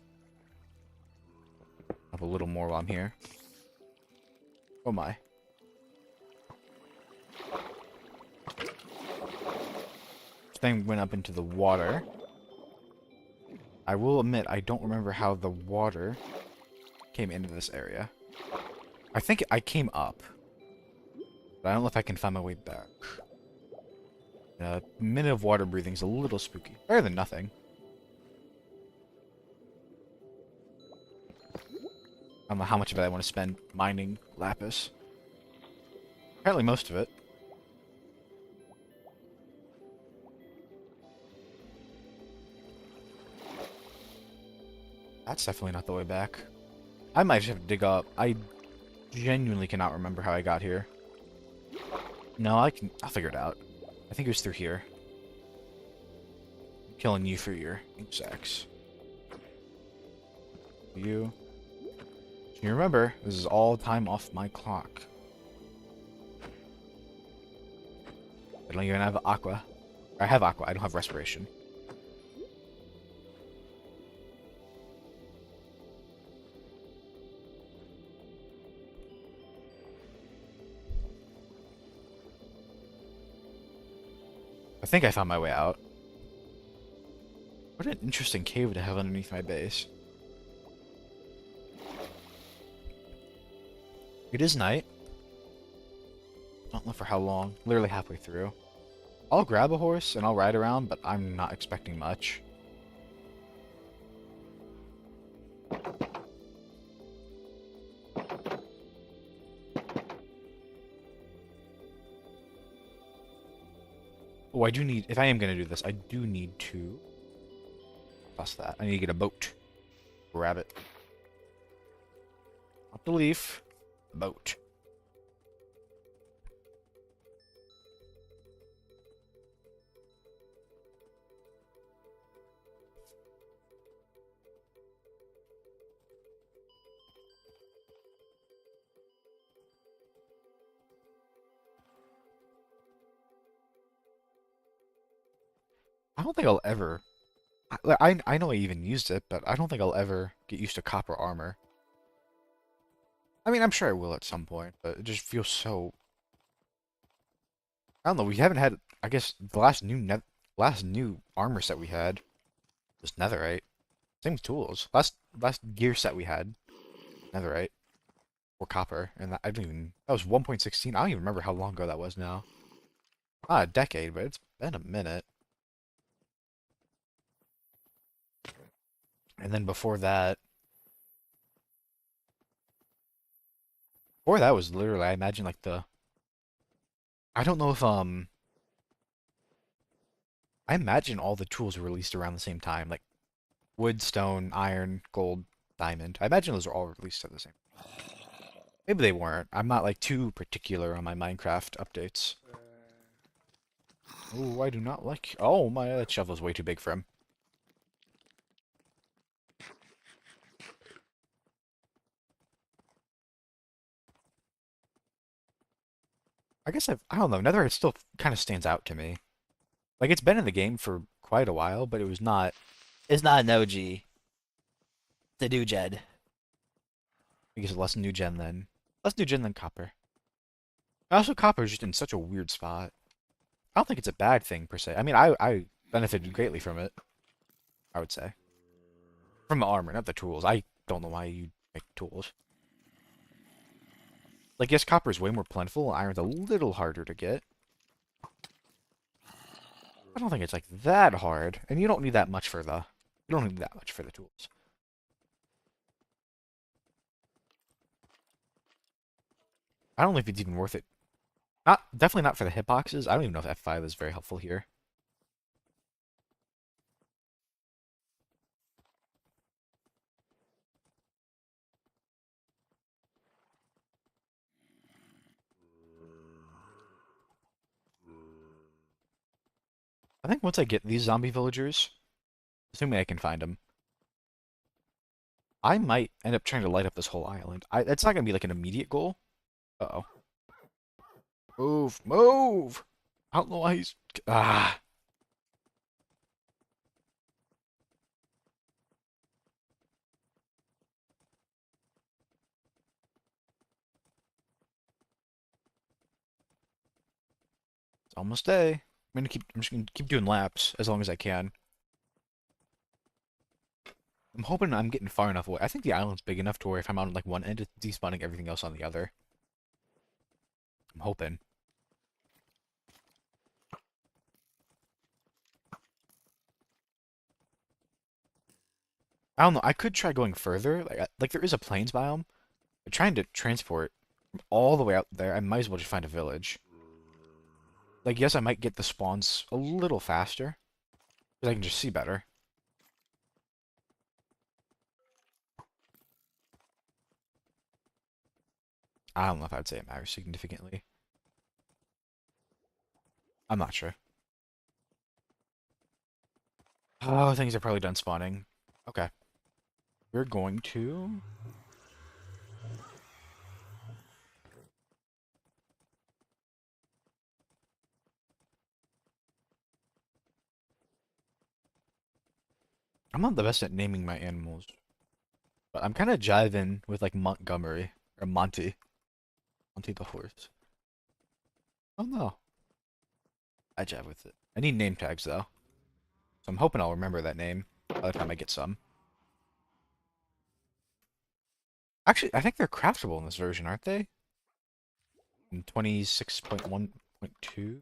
Have a little more while I'm here. Oh my. This thing went up into the water. I will admit, I don't remember how the water came into this area. I think I came up. But I don't know if I can find my way back. A minute of water breathing is a little spooky. Better than nothing. I don't know how much of it I want to spend mining lapis. Apparently most of it. That's definitely not the way back. I might just have to dig up. I genuinely cannot remember how I got here. No, I'll figure it out. I think it was through here. I'm killing you for your insects. You. You remember, this is all time off my clock. I don't even have aqua. I have aqua, I don't have respiration. I think I found my way out. What an interesting cave to have underneath my base. It is night. Don't know for how long. Literally halfway through. I'll grab a horse and I'll ride around, but I'm not expecting much. Oh, I do need... If I am going to do this, I do need to... Plus that. I need to get a boat. Grab it. Not the leaf. Boat. I don't think I'll ever... I know I even used it, but I don't think I'll ever get used to copper armor. I mean, I'm sure I will at some point, but it just feels so... I don't know, we haven't had... I guess the last new armor set we had was netherite. Same with tools. Last gear set we had, netherite. Or copper, and that, I don't even... That was 1.16. I don't even remember how long ago that was now. Not a decade, but it's been a minute. And then before that was literally, I imagine, like the... I don't know if, I imagine all the tools were released around the same time. Like, wood, stone, iron, gold, diamond. I imagine those are all released at the same time. Maybe they weren't. I'm not, like, too particular on my Minecraft updates. Oh, I do not like... Oh, that shovel's way too big for him. I guess I don't know, Netherite still kind of stands out to me. Like, it's been in the game for quite a while, but it's not an OG. It's a new gen. I guess less new gen than... Less new gen than copper. Also, copper is just in such a weird spot. I don't think it's a bad thing, per se. I mean, I benefited greatly from it, I would say. From the armor, not the tools. I don't know why you make tools. Like, yes, copper is way more plentiful, iron's a little harder to get. I don't think it's, like, that hard. And you don't need that much for the... You don't need that much for the tools. I don't know if it's even worth it. Definitely not for the hitboxes. I don't even know if F5 is very helpful here. I think once I get these zombie villagers, assuming I can find them, I might end up trying to light up this whole island. It's not going to be like an immediate goal. Uh-oh. Move! Move! I don't know why he's... Ah! It's almost day. I'm just gonna keep doing laps as long as I can. I'm hoping I'm getting far enough away. I think the island's big enough to where if I'm on like one end, it's despawning everything else on the other. I'm hoping. I don't know. I could try going further. Like there is a plains biome. But trying to transport from all the way out there, I might as well just find a village. Like yes, I might get the spawns a little faster because I can just see better. I don't know if I'd say it matters significantly. I'm not sure. Oh, things are probably done spawning. Okay. We're going to... I'm not the best at naming my animals, but I'm kind of jiving with like Montgomery or Monty. Monty the horse. Oh no. I jive with it. I need name tags though. So I'm hoping I'll remember that name by the time I get some. Actually, I think they're craftable in this version, aren't they? In 26.1.2?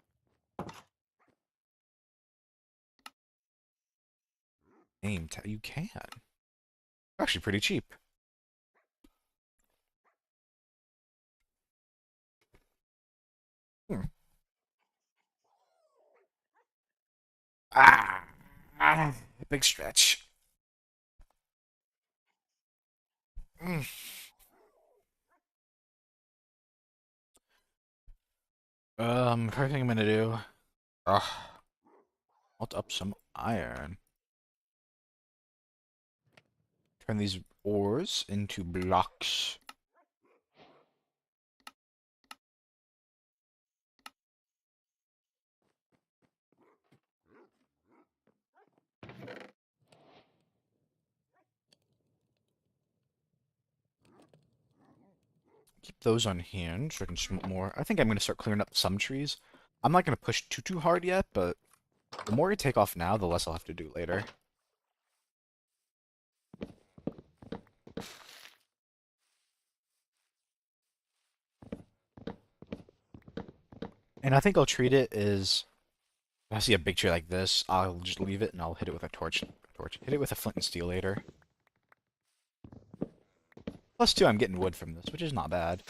Name tag. You can. Actually pretty cheap. Hmm. Ah! Ah! Big stretch. Mm. First thing I'm gonna do. Ugh. Melt up some iron. Turn these ores into blocks. Keep those on hand so I can smoke more. I think I'm gonna start clearing up some trees. I'm not gonna push too hard yet, but the more I take off now, the less I'll have to do later. And I think I'll treat it as if I see a big tree like this, I'll just leave it and I'll hit it with a torch. Hit it with a flint and steel later. Plus two, I'm getting wood from this, which is not bad.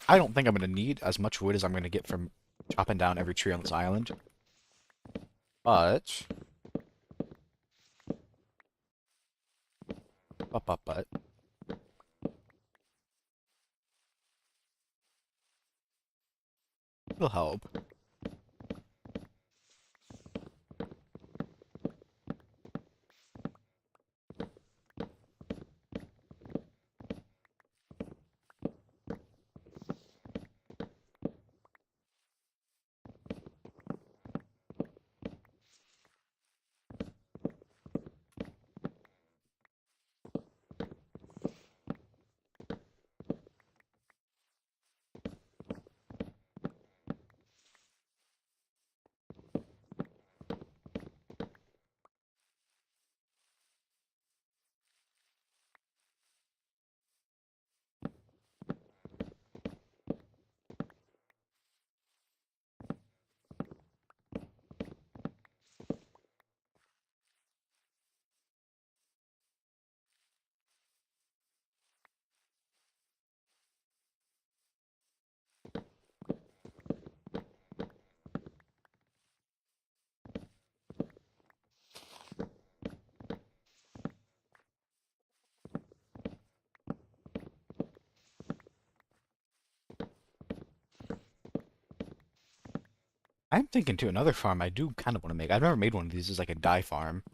I don't think I'm gonna need as much wood as I'm gonna get from chopping down every tree on this island. But, but, it'll help. I'm thinking too, another farm I do kind of want to make. I've never made one of these as like a dye farm.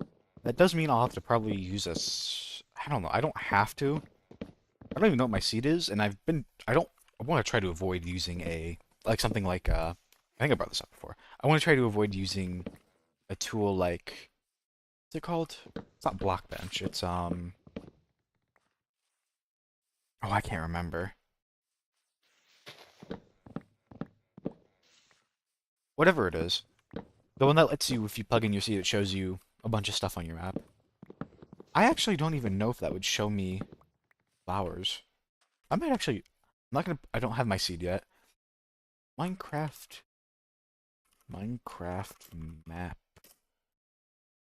That does mean I'll have to probably use I don't know, I don't have to. I don't even know what my seed is, and I want to try to avoid using like something like, I think I brought this up before. I want to try to avoid using a tool like, what's it called? It's not Blockbench, it's, Oh, I can't remember. Whatever it is. The one that lets you, if you plug in your seed, it shows you a bunch of stuff on your map. I actually don't even know if that would show me flowers. I might actually... I'm not gonna... I don't have my seed yet. Minecraft... Minecraft map.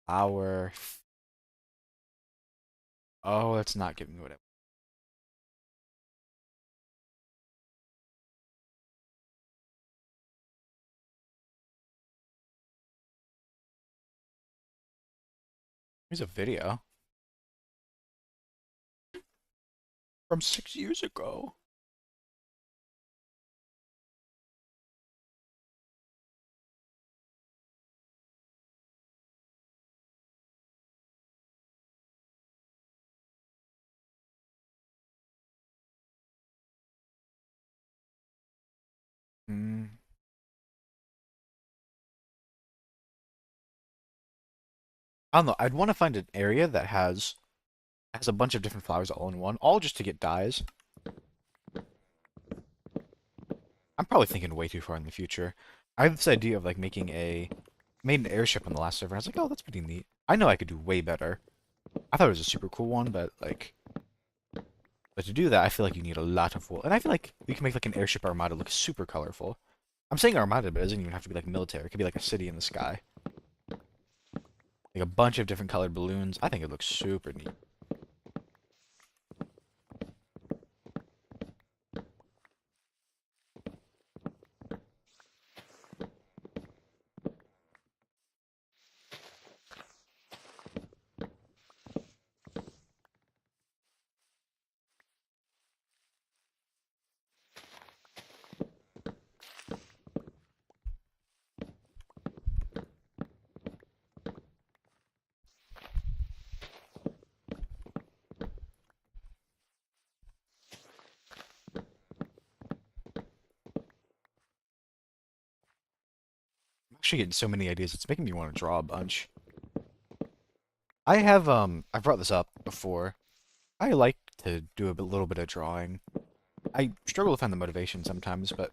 Flower... Oh, that's not giving me what I... Here's a video. From 6 years ago. Hmm. I don't know. I'd want to find an area that has a bunch of different flowers all in one, all just to get dyes. I'm probably thinking way too far in the future. I have this idea of like made an airship on the last server. I was like, oh, that's pretty neat. I know I could do way better. I thought it was a super cool one, but to do that, I feel like you need a lot of wool, and I feel like you can make like an airship armada look super colorful. I'm saying armada, but it doesn't even have to be like military. It could be like a city in the sky, like a bunch of different colored balloons. I think it looks super neat. I'm actually getting so many ideas. It's making me want to draw a bunch. I've brought this up before. I like to do little bit of drawing. I struggle to find the motivation sometimes, but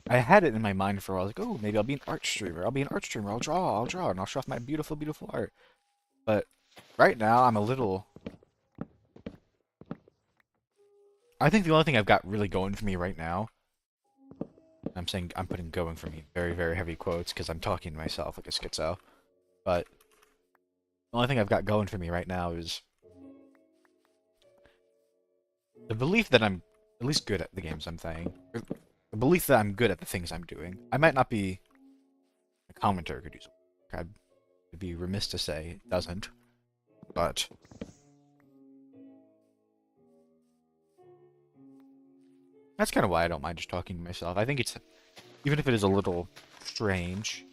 I had it in my mind for a while. Like, oh, maybe I'll be an art streamer. I'll be an art streamer. I'll draw, and I'll show off my beautiful, beautiful art. But right now, I'm a little. I think the only thing I've got really going for me right now. I'm saying I'm putting going for me in very, very heavy quotes because I'm talking to myself like a schizo. But the only thing I've got going for me right now is the belief that I'm at least good at the games I'm playing. Or the belief that I'm good at the things I'm doing. I might not be a commenter who could use it. I'd be remiss to say it doesn't. But that's kind of why I don't mind just talking to myself. I think it's, even if it is a little strange,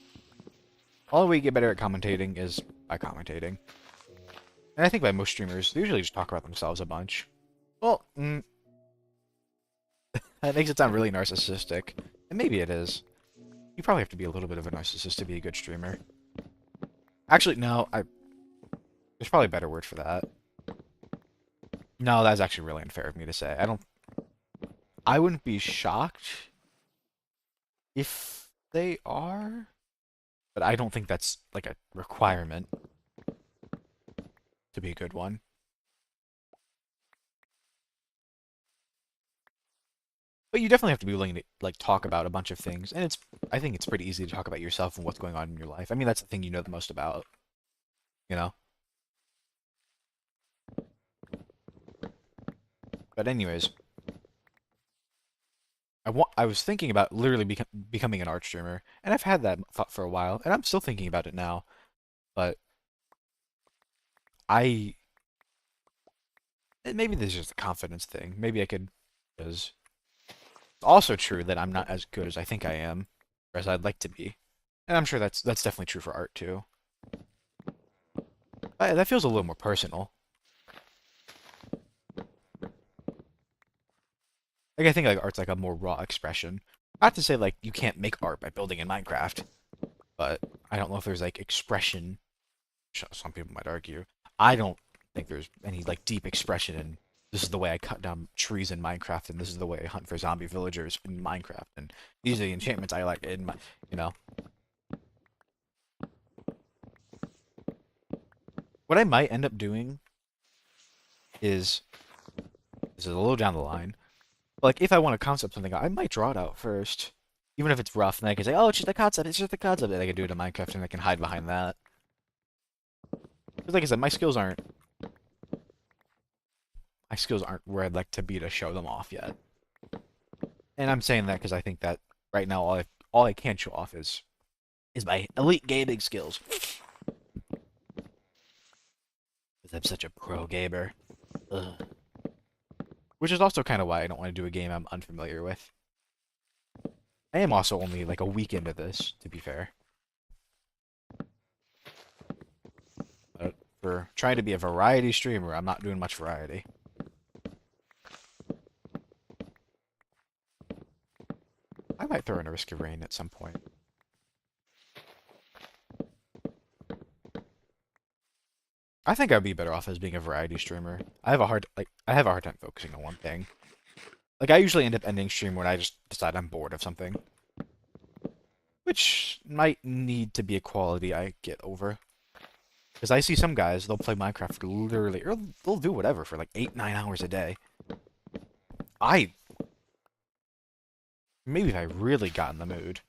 all we get better at commentating is by commentating. And I think by most streamers, they usually just talk about themselves a bunch. Well, that makes it sound really narcissistic. And maybe it is. You probably have to be a little bit of a narcissist to be a good streamer. Actually, no, there's probably a better word for that. No, that's actually really unfair of me to say. I wouldn't be shocked if they are, but I don't think that's like a requirement to be a good one. But you definitely have to be willing to like talk about a bunch of things, and I think it's pretty easy to talk about yourself and what's going on in your life. I mean, that's the thing you know the most about, you know? But anyways, I was thinking about literally becoming an art streamer, and I've had that thought for a while, and I'm still thinking about it now. But I maybe this is just a confidence thing. Maybe I could, because it's also true that I'm not as good as I think I am, or as I'd like to be, and I'm sure that's definitely true for art too. That feels a little more personal. Like I think like art's like a more raw expression. Not to say like you can't make art by building in Minecraft, but I don't know if there's like expression. Some people might argue. I don't think there's any like deep expression in this is the way I cut down trees in Minecraft, and this is the way I hunt for zombie villagers in Minecraft, and these are the enchantments I like in my, you know. What I might end up doing is, this is a little down the line, but like if I want to concept something out, I might draw it out first. Even if it's rough, and I can say, oh, it's just a concept, it's just a concept, and I can do it in Minecraft, and I can hide behind that. Because like I said, my skills aren't where I'd like to be to show them off yet. And I'm saying that because I think that right now all I can show off is my elite gaming skills. Because I'm such a pro gamer. Ugh. Which is also kind of why I don't want to do a game I'm unfamiliar with. I am also only like a week into this, to be fair. But for trying to be a variety streamer, I'm not doing much variety. I might throw in a Risk of Rain at some point. I think I'd be better off as being a variety streamer. I have a hard time focusing on one thing. Like I usually end up ending stream when I just decide I'm bored of something. Which might need to be a quality I get over. Because I see some guys, they'll play Minecraft for literally, or they'll do whatever for like 8, 9 hours a day. I, maybe if I really got in the mood.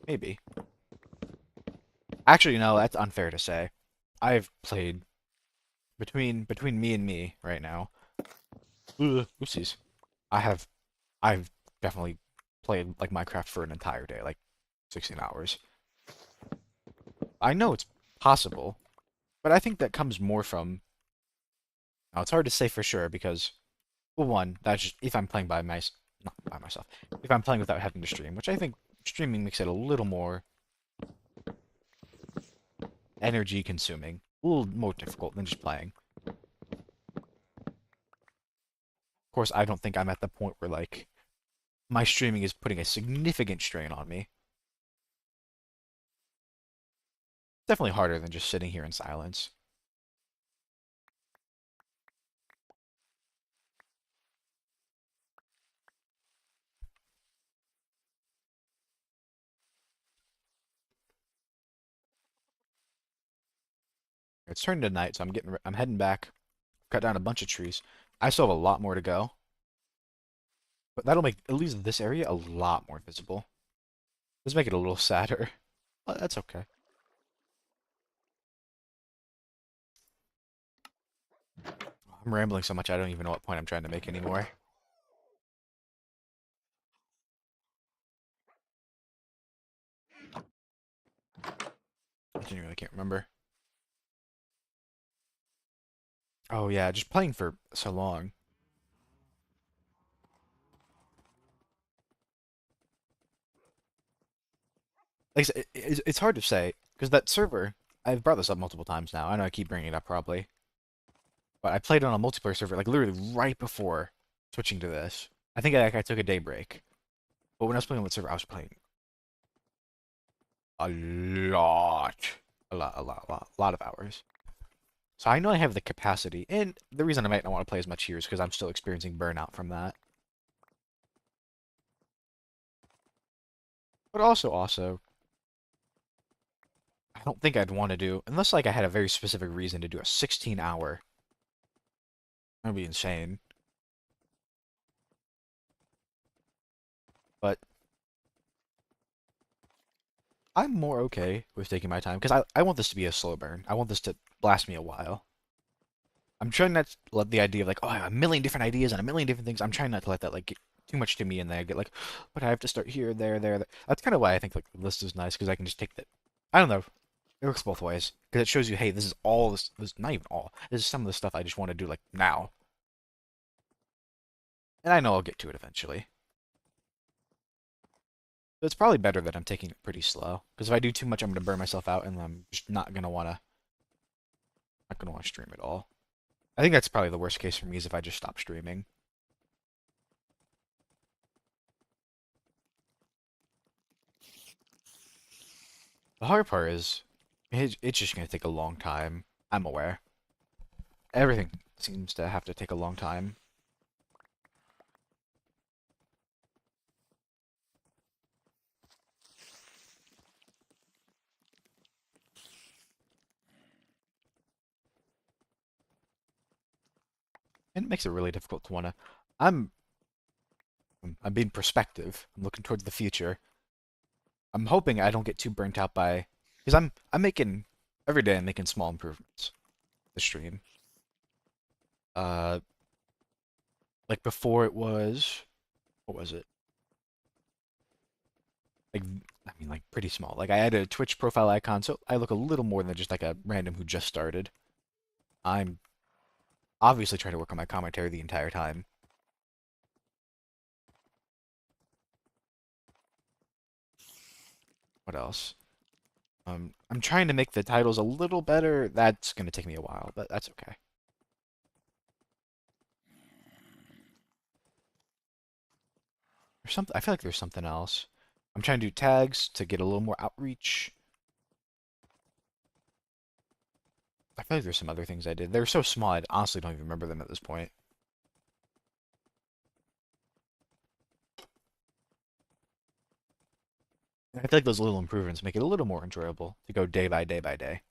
Maybe. Actually, no, that's unfair to say. I've played, between me and me right now, oopsies. I've definitely played like Minecraft for an entire day, like 16 hours. I know it's possible, but I think that comes more from. Now it's hard to say for sure because, well, one, that's just if I'm playing by not by myself. If I'm playing without having to stream, which I think streaming makes it a little more energy consuming, a little more difficult than just playing. Of course, I don't think I'm at the point where like my streaming is putting a significant strain on me. Definitely harder than just sitting here in silence. It's turning to night, so I'm heading back. Cut down a bunch of trees. I still have a lot more to go, but that'll make at least this area a lot more visible. Let's make it a little sadder, but that's okay. I'm rambling so much I don't even know what point I'm trying to make anymore. I genuinely can't remember. Oh yeah, just playing for so long. Like it's hard to say because that server. I've brought this up multiple times now. I know I keep bringing it up probably, but I played on a multiplayer server like literally right before switching to this. I think I took a day break, but when I was playing on that server, I was playing a lot, a lot of hours. So I know I have the capacity, and the reason I might not want to play as much here is because I'm still experiencing burnout from that. But also, I don't think I'd want to do, unless like I had a very specific reason to do a 16-hour. That'd be insane. But I'm more okay with taking my time, because I want this to be a slow burn. I want this to last me a while. I'm trying not to let the idea of like, oh, I have a million different ideas and a million different things. I'm trying not to let that like get too much to me and then I get like, but I have to start here, there. That's kind of why I think like the list is nice because I can just take that. I don't know. It works both ways because it shows you, hey, this is all this not even all. This is some of the stuff I just want to do like now. And I know I'll get to it eventually. But it's probably better that I'm taking it pretty slow because if I do too much, I'm gonna burn myself out and I'm just not gonna wanna stream at all. I think that's probably the worst case for me is if I just stop streaming. The hard part is it's just gonna take a long time. I'm aware. everything seems to have to take a long time. And it makes it really difficult to wanna. I'm I'm being perspective. I'm looking towards the future. I'm hoping I don't get too burnt out by, because I'm making every day. I'm making small improvements. The stream. Uh, like before it was, what was it? Like, I mean, like pretty small. Like I added a Twitch profile icon, so I look a little more than just like a random who just started. I'm obviously trying to work on my commentary the entire time. What else? I'm trying to make the titles a little better. That's gonna take me a while, but that's okay. There's something. I feel like there's something else. I'm trying to do tags to get a little more outreach. I feel like there's some other things I did. They're so small, I honestly don't even remember them at this point. I feel like those little improvements make it a little more enjoyable to go day by day by day.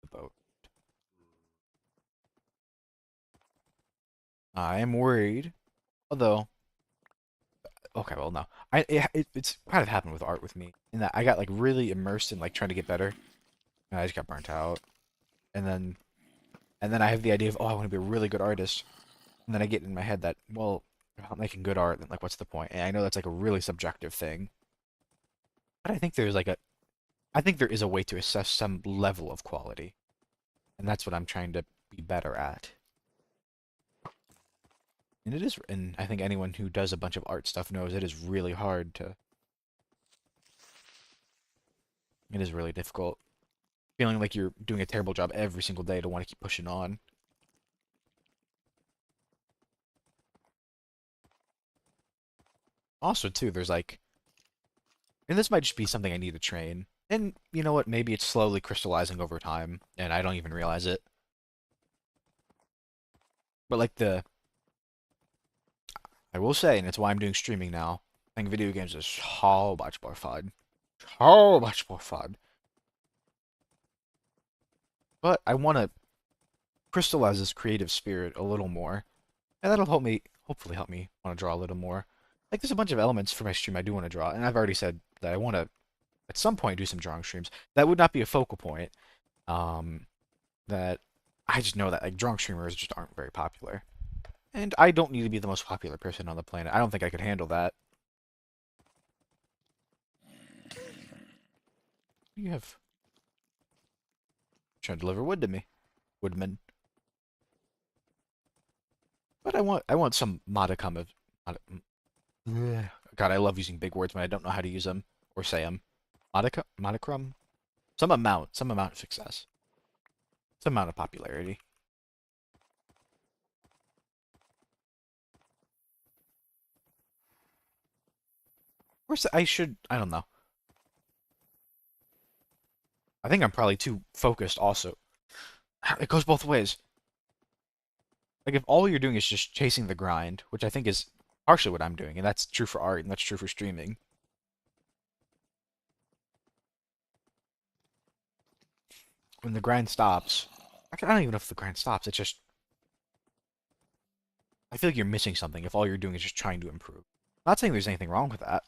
The boat. I am worried, although, okay, well, no. It's kind of happened with art with me, in that I got like really immersed in like trying to get better, and I just got burnt out. And then, and then I have the idea of, oh, I want to be a really good artist, and then I get in my head that, well, if I'm not making good art, then like, what's the point? And I know that's like a really subjective thing, but I think I think there is a way to assess some level of quality, and that's what I'm trying to be better at. And it is, and I think anyone who does a bunch of art stuff knows it is really hard to, it is really difficult. Feeling like you're doing a terrible job every single day to want to keep pushing on. Also, too, there's like, and this might just be something I need to train. And you know what? Maybe it's slowly crystallizing over time, and I don't even realize it. But like I will say, and it's why I'm doing streaming now, playing video games is so much more fun. So much more fun. But I want to crystallize this creative spirit a little more, and that'll help me, hopefully help me want to draw a little more. Like there's a bunch of elements for my stream I do want to draw, and I've already said that I want to at some point do some drawing streams. That would not be a focal point. Um, that I just know that like drawing streamers just aren't very popular, and I don't need to be the most popular person on the planet. I don't think I could handle that. You have trying to deliver wood to me, woodman. But I want some modicum of. God, I love using big words when I don't know how to use them or say them. Modicum, some amount of success, some amount of popularity. Or I should, I don't know. I think I'm probably too focused also. It goes both ways. Like if all you're doing is just chasing the grind, which I think is partially what I'm doing, and that's true for art and that's true for streaming. When the grind stops, actually, I don't even know if the grind stops. It's just I feel like you're missing something if all you're doing is just trying to improve. Not saying there's anything wrong with that.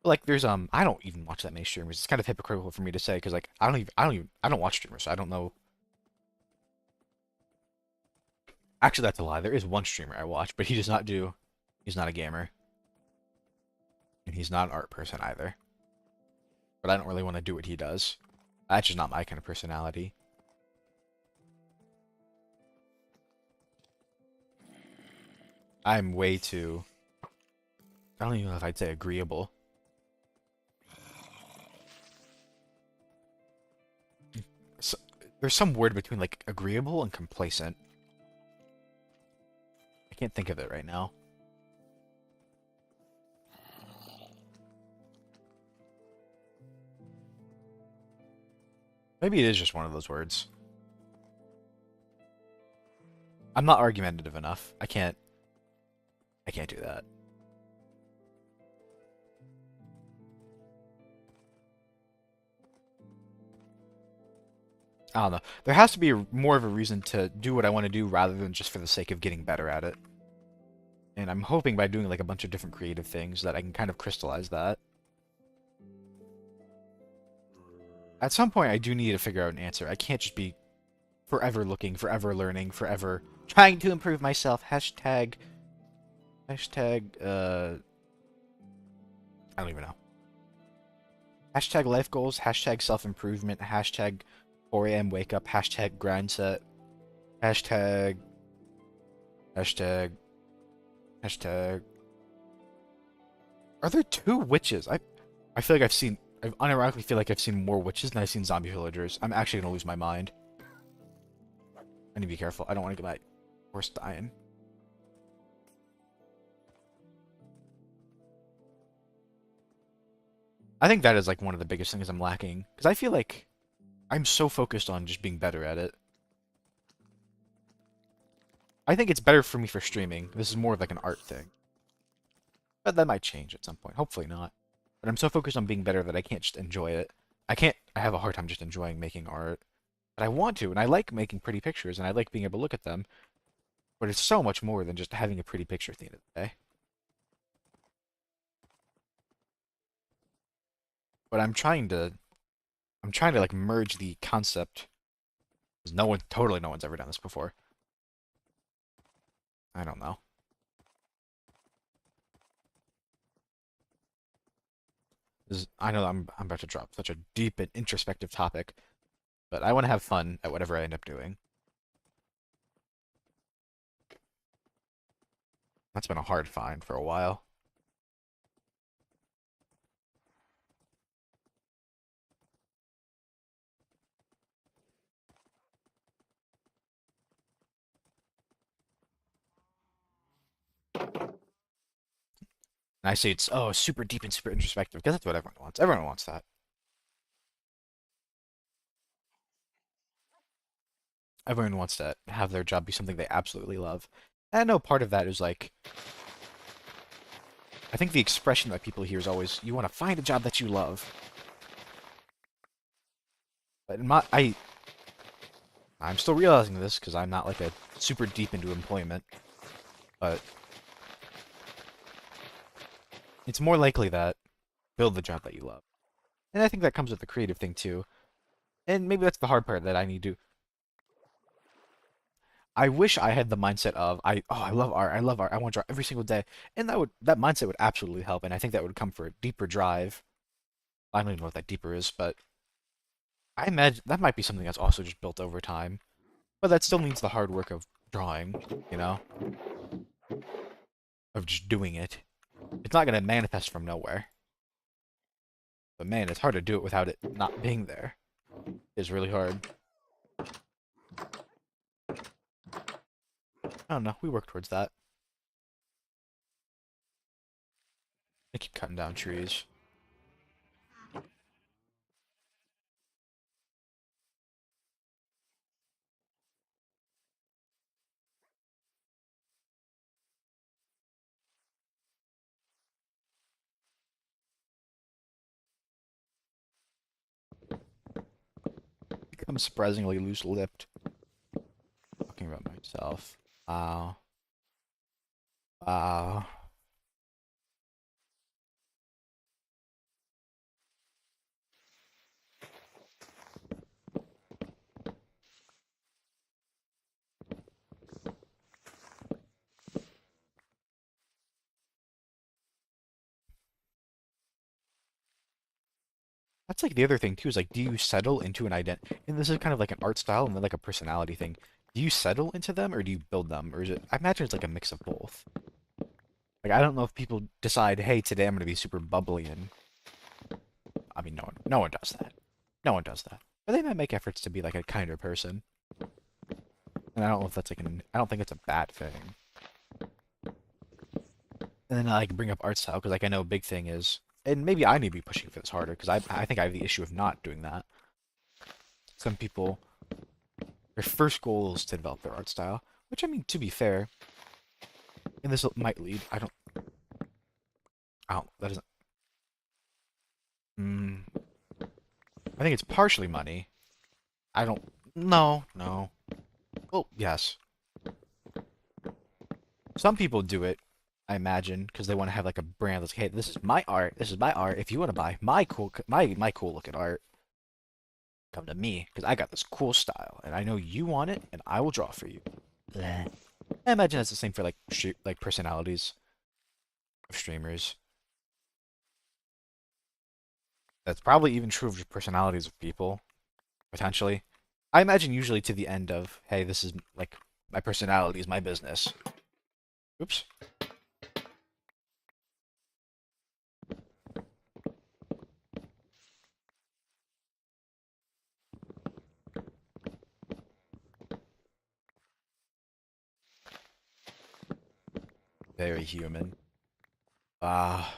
But like there's I don't even watch that many streamers. It's kind of hypocritical for me to say because like I don't watch streamers, so I don't know. Actually, that's a lie. There is one streamer I watch, but he does not do. He's not a gamer, and he's not an art person either. But I don't really want to do what he does. That's just not my kind of personality. I'm way too. I don't even know if I'd say agreeable. So, there's some word between like agreeable and complacent. I can't think of it right now. Maybe it is just one of those words. I'm not argumentative enough. I can't do that. I don't know. There has to be more of a reason to do what I want to do rather than just for the sake of getting better at it. And I'm hoping by doing like a bunch of different creative things that I can kind of crystallize that. At some point, I do need to figure out an answer. I can't just be forever looking, forever learning, forever trying to improve myself. Hashtag, I don't even know. Hashtag life goals, hashtag self-improvement, hashtag 4 a.m. wake up, hashtag grind set, hashtag, hashtag, hashtag. Are there 2 witches? I feel like I unironically feel like I've seen more witches than I've seen zombie villagers. I'm actually gonna lose my mind. I need to be careful. I don't want to get my horse dying. I think that is like one of the biggest things I'm lacking. Because I feel like I'm so focused on just being better at it. I think it's better for me for streaming. This is more of like an art thing. But that might change at some point. Hopefully not. But I'm so focused on being better that I can't just enjoy it. I have a hard time just enjoying making art. But I want to, and I like making pretty pictures, and I like being able to look at them. But it's so much more than just having a pretty picture at the end of the day. But I'm trying to like merge the concept. Because totally no one's ever done this before. I don't know. I know I'm about to drop such a deep and introspective topic, but I want to have fun at whatever I end up doing. That's been a hard find for a while. And I say it's super deep and super introspective because that's what everyone wants. Everyone wants that. Everyone wants to have their job be something they absolutely love. And I know part of that is like I think the expression that people hear is always you want to find a job that you love. But I'm still realizing this because I'm not like a super deep into employment, but it's more likely that build the job that you love. And I think that comes with the creative thing too. And maybe that's the hard part that I need to. I wish I had the mindset of I love art, I love art, I want to draw every single day, and that mindset would absolutely help, and I think that would come for a deeper drive. I don't even know what that deeper is, but I imagine that might be something that's also just built over time. But that still means the hard work of drawing, you know, of just doing it. It's not gonna manifest from nowhere. But man, it's hard to do it without it not being there. It's really hard. I don't know. We work towards that. I keep cutting down trees. I'm surprisingly loose-lipped. Talking about myself. Wow. Wow. That's like the other thing too, is like, do you settle into an identity? And this is kind of like an art style and then like a personality thing. Do you settle into them or do you build them? Or is it, I imagine it's like a mix of both. Like, I don't know if people decide, hey, today I'm gonna be super bubbly and, I mean, no one does that. No one does that. But they might make efforts to be like a kinder person. And I don't know if that's like I don't think it's a bad thing. And then I like bring up art style because like I know a big thing is, and maybe I need to be pushing for this harder because I think I have the issue of not doing that. some people, their first goal is to develop their art style, which I mean, to be fair, and this might lead. That doesn't. Mm, I think it's partially money. I don't. No, no. Well, yes. Some people do it, I imagine, because they want to have like a brand that's, hey, this is my art. This is my art. If you want to buy my cool looking art, come to me because I got this cool style and I know you want it and I will draw for you. Bleh. I imagine that's the same for like personalities of streamers. That's probably even true of personalities of people, potentially. I imagine usually to the end of, hey, this is like my personality is my business. Oops. Very human. Ah,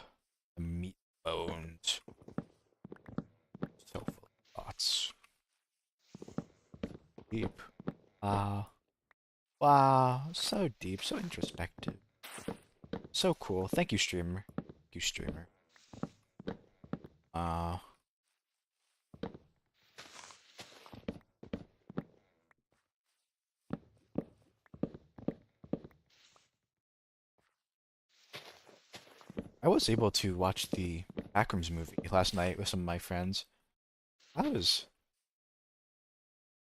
the meat bones. So full of thoughts. Deep. Ah, wow. So deep, so introspective. So cool. Thank you, streamer. Thank you, streamer. Uh, I was able to watch the Backrooms movie last night with some of my friends. That was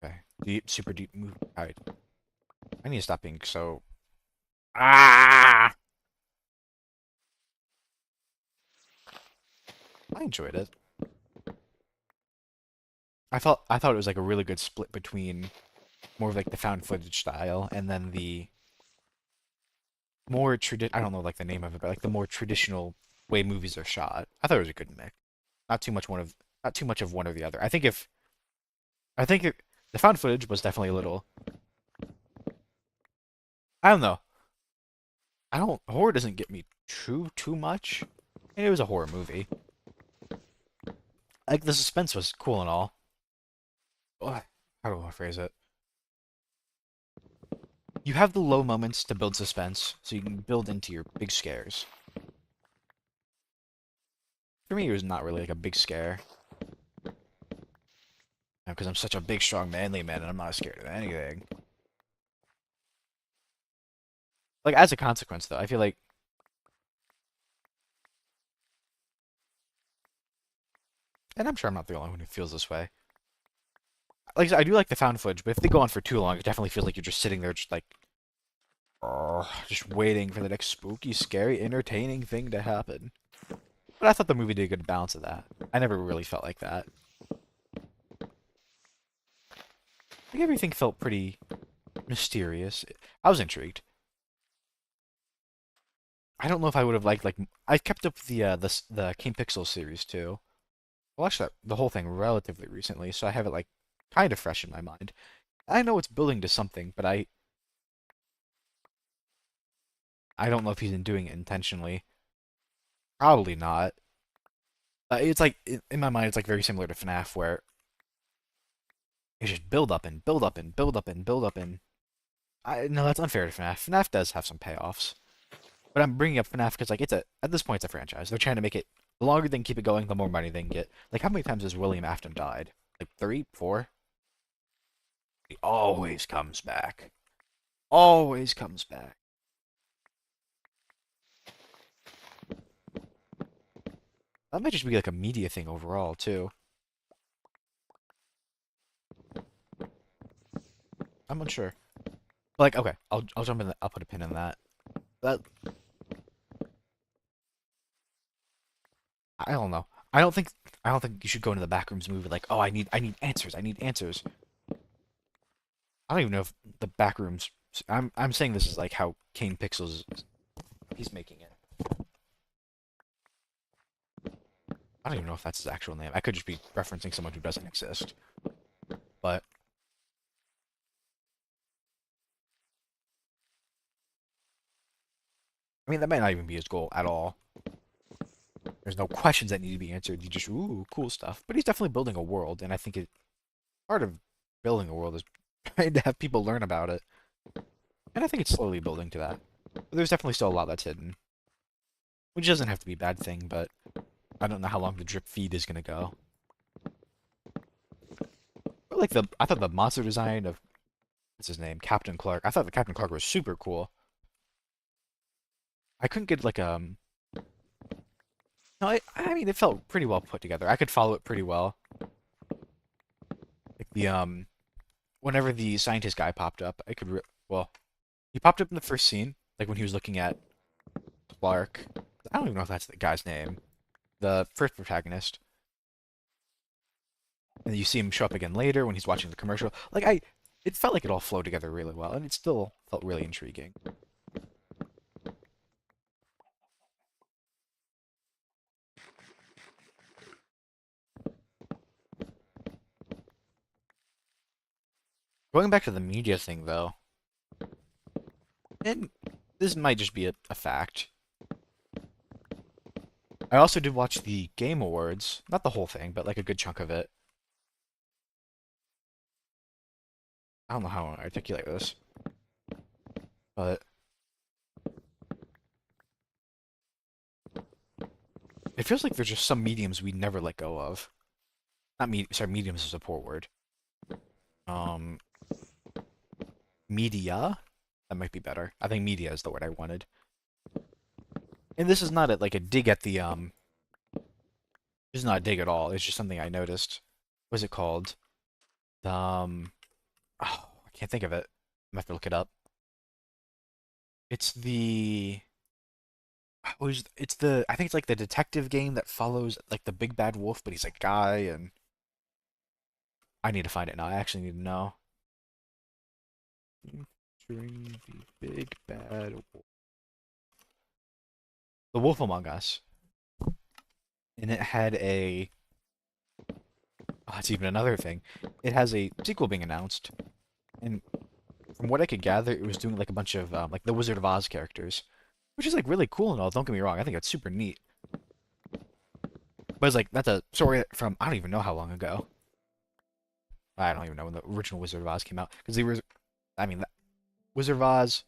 okay. Deep, super deep movie. Alright. I need to stop being so. Ah! I enjoyed it. I thought it was like a really good split between more of like the found footage style and then the more I don't know like the name of it, but like the more traditional way movies are shot. I thought it was a good mix. Not too much of one or the other. I think it, the found footage was definitely a little. I don't know. I don't horror doesn't get me too much. I mean, it was a horror movie. Like the suspense was cool and all. How do I phrase it? You have the low moments to build suspense, so you can build into your big scares. For me, it was not really like a big scare. Because I'm such a big, strong, manly man, and I'm not scared of anything. Like, as a consequence, though, I feel like... And I'm sure I'm not the only one who feels this way. Like I said, I do like the found footage, but if they go on for too long, it definitely feels like you're just sitting there just like... just waiting for the next spooky, scary, entertaining thing to happen. But I thought the movie did a good balance of that. I never really felt like that. Like, everything felt pretty mysterious. I was intrigued. I don't know if I would have liked like I kept up the King Pixel series too. I watched the whole thing relatively recently, so I have it like kind of fresh in my mind. I know it's building to something, but I don't know if he's been doing it intentionally. Probably not. It's like in my mind, it's like very similar to FNAF, where it's just build up and build up and build up and build up and. I no, that's unfair to FNAF. FNAF does have some payoffs. But I'm bringing up FNAF because like at this point it's a franchise. They're trying to make it the longer they can keep it going, the more money they can get. Like how many times has William Afton died? Like three, four? He always comes back. Always comes back. That might just be like a media thing overall too. I'm unsure. Like okay, I'll jump in. I'll put a pin in that. That I don't know. I don't think you should go into the Backrooms movie like, oh, I need answers. I need answers. I don't even know if the Backrooms. I'm saying this is like how Kane Pixels he's making it. I don't even know if that's his actual name. I could just be referencing someone who doesn't exist. But I mean, that might not even be his goal at all. There's no questions that need to be answered. You just ooh, cool stuff. But he's definitely building a world, and I think it part of building a world is trying to have people learn about it. And I think it's slowly building to that. But there's definitely still a lot that's hidden. Which doesn't have to be a bad thing, but I don't know how long the drip feed is gonna go. But like I thought the monster design of, what's his name? Captain Clark. I thought the Captain Clark was super cool. I couldn't get like no, I mean it felt pretty well put together. I could follow it pretty well. Like whenever the scientist guy popped up, well, he popped up in the first scene, like when he was looking at Clark. I don't even know if that's the guy's name. The first protagonist. And you see him show up again later when he's watching the commercial. It felt like it all flowed together really well, and it still felt really intriguing. Going back to the media thing, though, and this might just be a fact. I also did watch the Game Awards, not the whole thing, but like a good chunk of it. I don't know how I articulate this, but it feels like there's just some mediums we never let go of. Not sorry, mediums is a poor word. Um, Media? That might be better. I think media is the word I wanted. And this is not like a dig at the this is not a dig at all. It's just something I noticed. What's it called? Oh, I can't think of it. I have to look it up. It's the it's the I think it's like the detective game that follows like the big bad wolf, but he's a guy, and I need to find it now. I actually need to know. Featuring the big bad wolf. The Wolf Among Us. And it had a oh, it's even another thing. It has a sequel being announced, and from what I could gather, it was doing like a bunch of like the Wizard of Oz characters, which is like really cool and all. Don't get me wrong, I think that's super neat. But it's like that's a story from I don't even know how long ago. I don't even know when the original Wizard of Oz came out because I mean, Wizard of Oz.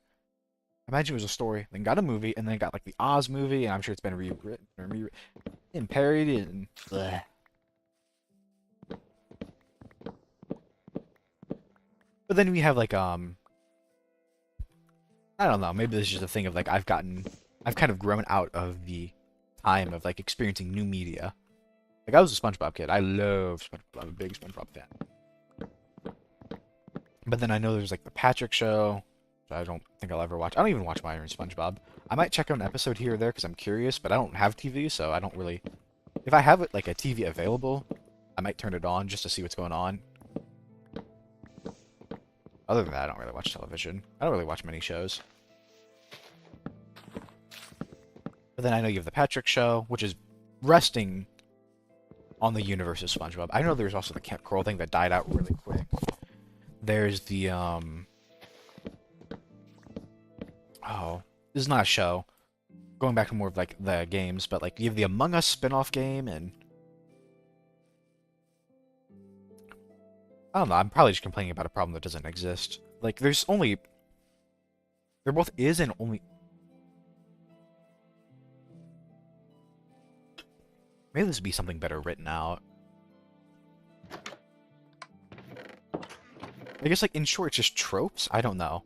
Imagine it was a story, then got a movie, and then it got like the Oz movie, and I'm sure it's been rewritten and parodied and. Bleh. But then we have like I don't know, maybe this is just a thing of like I've kind of grown out of the time of like experiencing new media. Like I was a SpongeBob kid. I love SpongeBob. I'm a big SpongeBob fan. But then I know there's like the Patrick Show. I don't think I'll ever watch. I don't even watch my own SpongeBob. I might check out an episode here or there because I'm curious, but I don't have TV, so I don't really. If I have it like a TV available, I might turn it on just to see what's going on. Other than that, I don't really watch television. I don't really watch many shows. But then I know you have the Patrick Show, which is resting on the universe of SpongeBob. I know there's also the Camp Coral thing that died out really quick. There's the oh, this is not a show. Going back to more of like the games, but like you have the Among Us spin-off game, and I don't know, I'm probably just complaining about a problem that doesn't exist. Like there both is and only maybe this would be something better written out. I guess like in short it's just tropes? I don't know.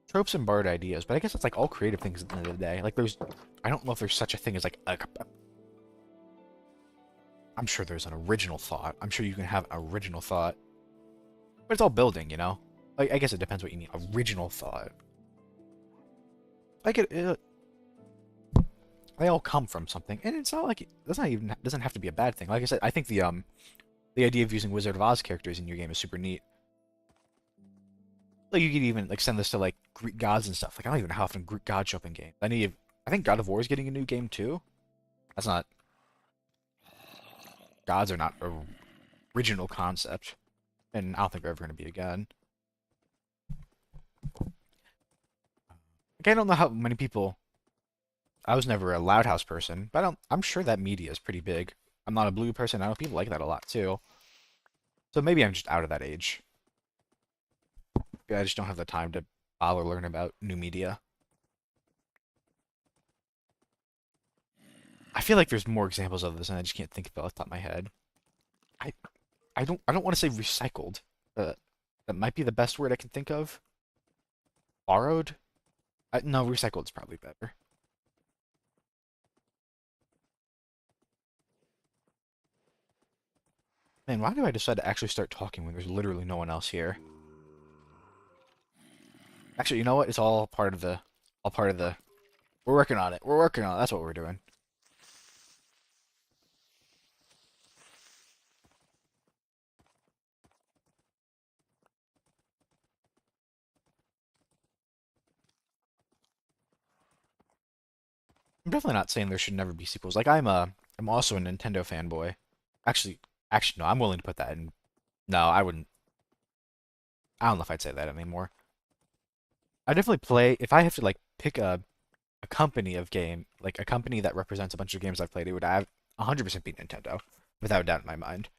Tropes and borrowed ideas, but I guess it's like all creative things at the end of the day. Like I don't know if there's such a thing as like I'm sure there's an original thought. I'm sure you can have an original thought. But it's all building, you know? Like, I guess it depends what you mean. Original thought. Like they all come from something, and it's not like doesn't have to be a bad thing. Like I said, I think the idea of using Wizard of Oz characters in your game is super neat. Like you could even like send this to like Greek gods and stuff. Like I don't even know how often Greek gods show up in games. I think God of War is getting a new game too. That's not gods are not a original concept, and I don't think they're ever going to be again. Like I don't know how many people. I was never a Loud House person, but I'm sure that media is pretty big. I'm not a Blue person. I know people like that a lot too. So maybe I'm just out of that age. I just don't have the time to bother learn about new media. I feel like there's more examples of this, and I just can't think of it off the top of my head. I I don't want to say recycled. Uh, that might be the best word I can think of. Borrowed? No, recycled is probably better. Man, why do I decide to actually start talking when there's literally no one else here? Actually, you know what? It's all part of the. We're working on it. We're working on it. That's what we're doing. I'm definitely not saying there should never be sequels. Like I'm also a Nintendo fanboy. Actually, actually, no, I'm willing to put that in. No, I wouldn't. I don't know if I'd say that anymore. I definitely play if I have to like pick a company of game, like a company that represents a bunch of games I've played. It would have 100% be Nintendo, without a doubt in my mind.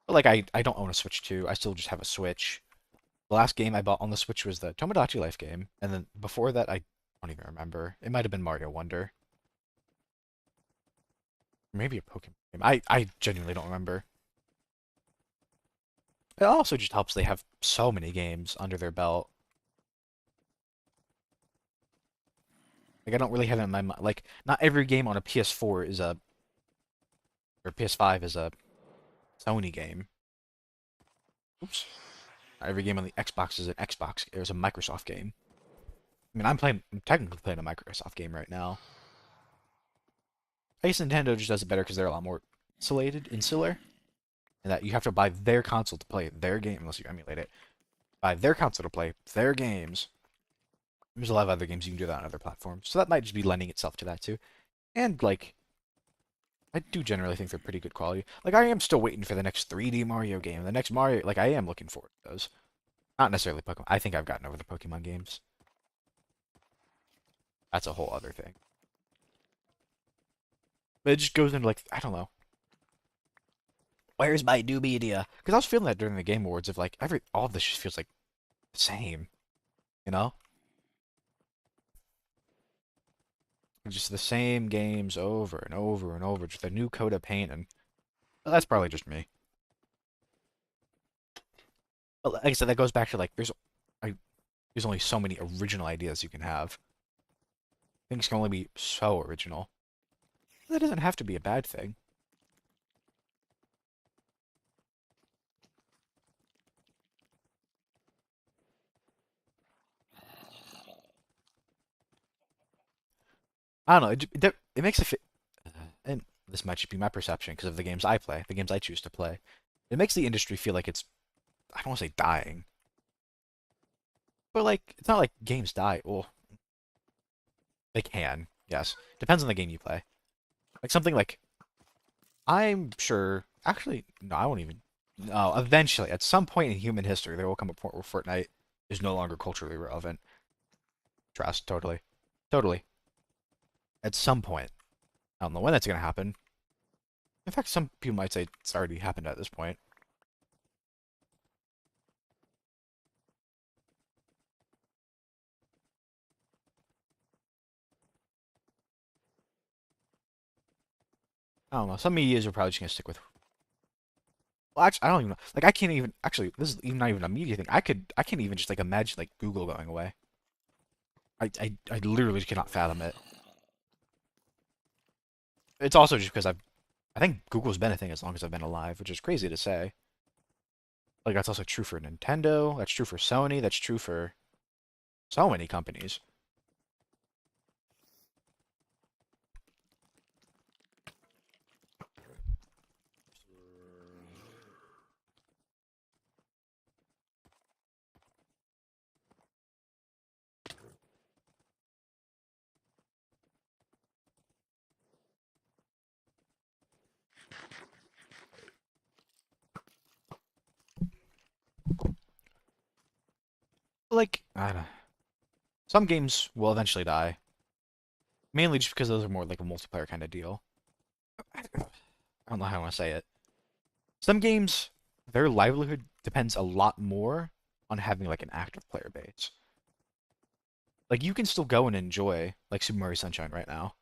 But like I don't own a Switch 2. I still just have a Switch. The last game I bought on the Switch was the Tomodachi Life game, and then before that I don't even remember. It might have been Mario Wonder. Maybe a Pokemon game. I genuinely don't remember. It also just helps they have so many games under their belt. Like I don't really have it in my mind. Like not every game on a PS4 is a or PS5 is a Sony game. Oops. Not every game on the Xbox is an Xbox or is a Microsoft game. I mean, I'm technically playing a Microsoft game right now. I guess Nintendo just does it better because they're a lot more insular, and that you have to buy their console to play their game unless you emulate it. Buy their console to play their games. There's a lot of other games you can do that on other platforms, so that might just be lending itself to that too. And like, I do generally think they're pretty good quality. Like, I am still waiting for the next 3D Mario game. The next Mario, like, I am looking forward to those. Not necessarily Pokemon. I think I've gotten over the Pokemon games. That's a whole other thing. But it just goes into like, I don't know. Where's my new media? Because I was feeling that during the Game Awards of like all of this just feels like the same, you know? Just the same games over and over and over, just a new coat of paint, and well, that's probably just me. But like I said, that goes back to like I, there's only so many original ideas you can have. Things can only be so original. That doesn't have to be a bad thing. I don't know. It makes and this might just be my perception because of the games I play, the games I choose to play. It makes the industry feel like it's, I don't want to say dying, but like it's not like games die. Well, they can, yes. Depends on the game you play. Like something like I'm sure. Actually, no, I won't even. No, eventually, at some point in human history, there will come a point where Fortnite is no longer culturally relevant. Trust, totally, totally. At some point, I don't know when that's gonna happen. In fact, some people might say it's already happened at this point. I don't know. Some medias are probably just gonna stick with. Well, actually, I don't even know. Like, I can't even. Actually, this is even not even a media thing. I can't even just like imagine like Google going away. I literally cannot fathom it. It's also just because I think Google's been a thing as long as I've been alive, which is crazy to say. Like that's also true for Nintendo. That's true for Sony. That's true for so many companies. Like, I don't know. Some games will eventually die, mainly just because those are more like a multiplayer kind of deal. I don't know how I want to say it. Some games, their livelihood depends a lot more on having like an active player base. Like you can still go and enjoy like Super Mario Sunshine right now.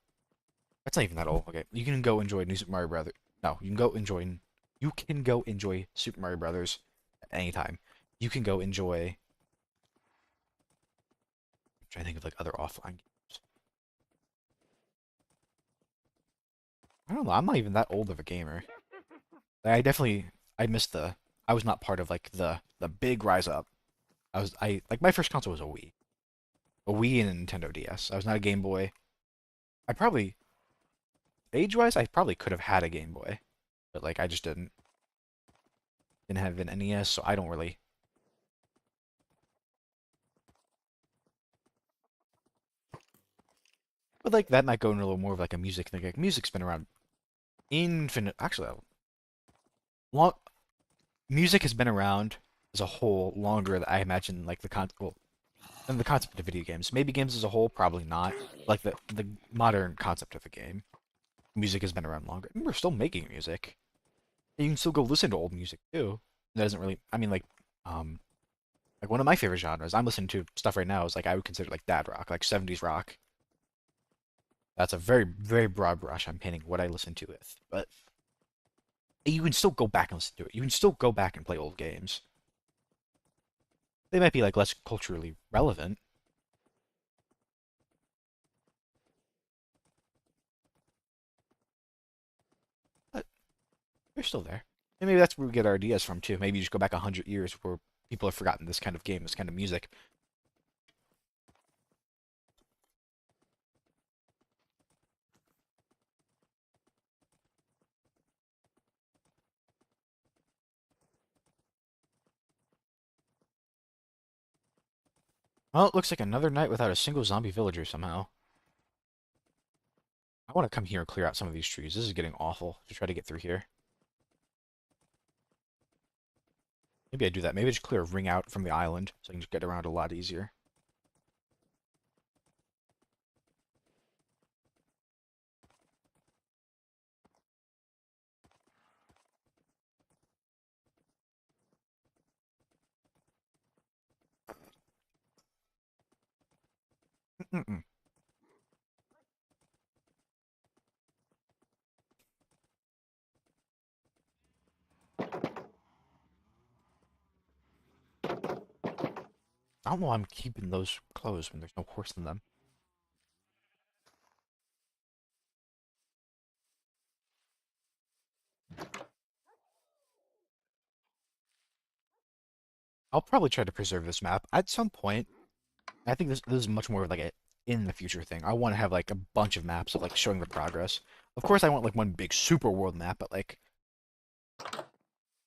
That's not even that old. Okay, you can go enjoy New Super Mario Brothers. No, you can go enjoy. You can go enjoy Super Mario Brothers at any time. You can go enjoy. I'm trying to think of like other offline games. I don't know. I'm not even that old of a gamer. I definitely I missed the. I was not part of like the big rise up. I like my first console was a Wii and a Nintendo DS. I was not a Game Boy. I probably age wise I probably could have had a Game Boy, but like I just didn't have an NES, so I don't really. But like that might go into a little more of like a music thing. Like music's been around infinite. Actually, long music has been around as a whole longer than I imagine. Like well, than the concept of video games. Maybe games as a whole, probably not. Like the modern concept of a game. Music has been around longer. And we're still making music. And you can still go listen to old music too. That doesn't really. I mean, um, like one of my favorite genres. I'm listening to stuff right now is like I would consider like dad rock, like 70s rock. That's a very, very broad brush I'm painting what I listen to with. But you can still go back and listen to it. You can still go back and play old games. They might be like less culturally relevant, but they're still there. And maybe that's where we get our ideas from too. Maybe you just go back 100 years where people have forgotten this kind of game, this kind of music. Well, it looks like another night without a single zombie villager somehow. I want to come here and clear out some of these trees. This is getting awful to try to get through here. Maybe I do that. Maybe I just clear a ring out from the island so I can just get around a lot easier. Mm-mm. I don't know why I'm keeping those closed when there's no horse in them. I'll probably try to preserve this map at some point. I think this is much more of like a in the future thing. I want to have like a bunch of maps of like showing the progress. Of course, I want like one big super world map, but like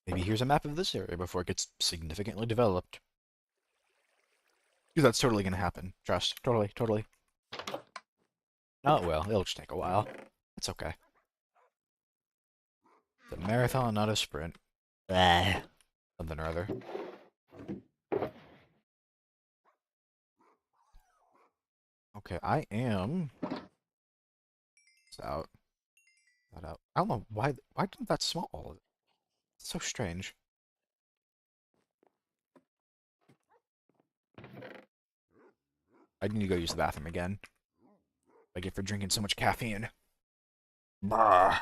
maybe here's a map of this area before it gets significantly developed. Because that's totally gonna happen. Trust. Totally, totally. Oh well, it'll just take a while. It's okay. It's a marathon, not a sprint. Blah. Something or other. Okay, I am. It's out. That out. I don't know why. Why didn't that small? It's so strange. I need to go use the bathroom again. I get for drinking so much caffeine. Bah.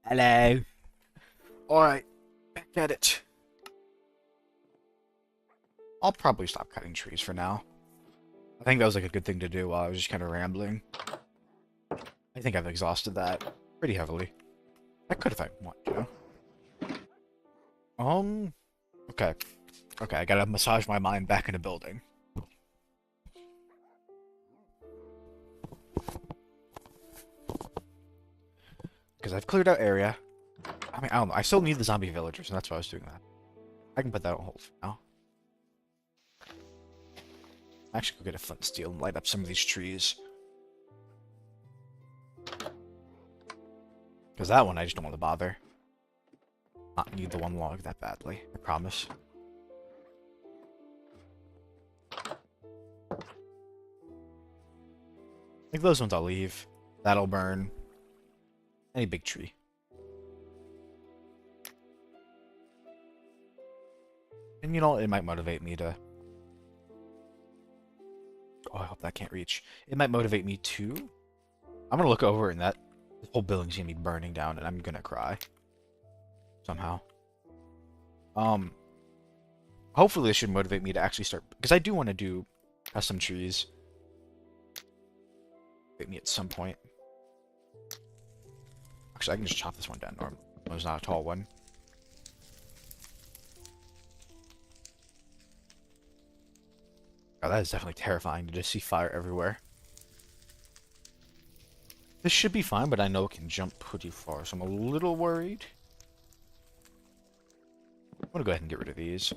Hello. Alright, back at it. I'll probably stop cutting trees for now. I think that was like a good thing to do while I was just kind of rambling. I think I've exhausted that pretty heavily. I could if I want to. Okay. Okay, I gotta massage my mind back into building. Because I've cleared out area. I mean, I don't know. I still need the zombie villagers, and that's why I was doing that. I can put that on hold for now. Actually, go get a flint and steel and light up some of these trees. Because that one, I just don't want to bother. Not need the one log that badly, I promise. Like those ones I'll leave. That'll burn. Any big tree. And you know, it might motivate me to... Oh, I hope that can't reach. It might motivate me to... I'm gonna look over and that... This whole building's gonna be burning down and I'm gonna cry. Somehow. Hopefully this should motivate me to actually start... Because I do want to do custom trees. Motivate me at some point. Actually, I can just chop this one down. Normally, it's not a tall one. Oh, that is definitely terrifying to just see fire everywhere. This should be fine, but I know it can jump pretty far, so I'm a little worried. I'm gonna go ahead and get rid of these.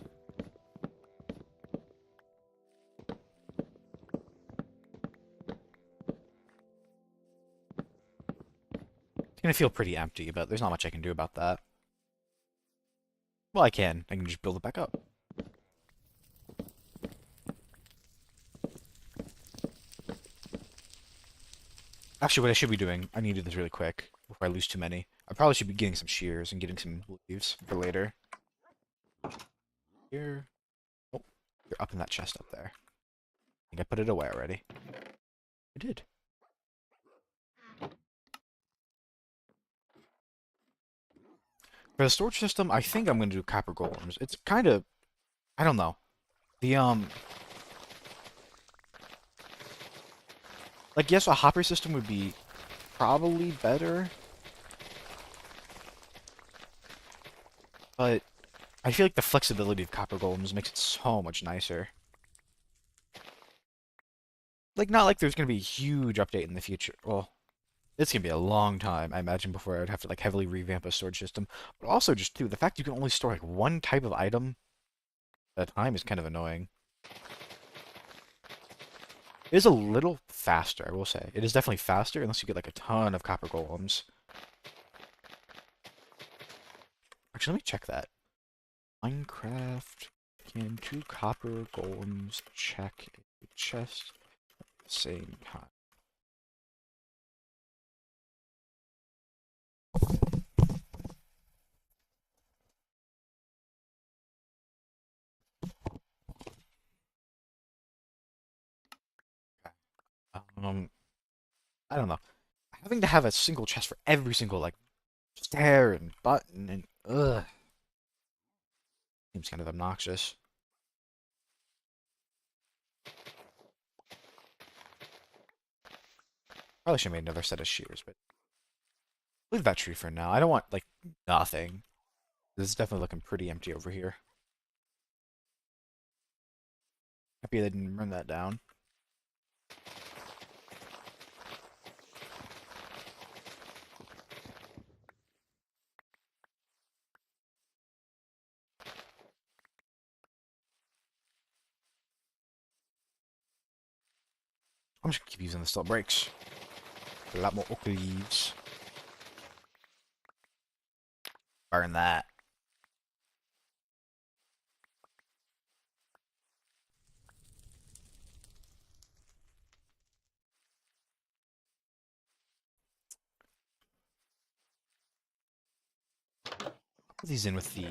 It's gonna feel pretty empty, but there's not much I can do about that. Well, I can. I can just build it back up. Actually, what I should be doing, I need to do this really quick before I lose too many. I probably should be getting some shears and getting some leaves for later. Here. Oh, you're up in that chest up there. I think I put it away already. I did. For the storage system, I think I'm going to do copper golems. It's kind of... I don't know. The, Like, yes, a hopper system would be probably better. But I feel like the flexibility of copper golems makes it so much nicer. Like, not like there's going to be a huge update in the future. Well, it's going to be a long time, I imagine, before I would have to, like, heavily revamp a storage system. But also, just, too, the fact you can only store, like, one type of item at a time is kind of annoying. It is a little faster, I will say. It is definitely faster, unless you get, like, a ton of copper golems. Actually, let me check that. Minecraft, can 2 copper golems check a chest at the same time? I don't know. Having to have a single chest for every single, like, stair and button and, ugh. Seems kind of obnoxious. Probably should have made another set of shears, but leave that tree for now. I don't want, like, nothing. This is definitely looking pretty empty over here. Happy they didn't burn that down. I'm just gonna keep using this till it breaks. A lot more oak leaves. Burn that. Put these in with the...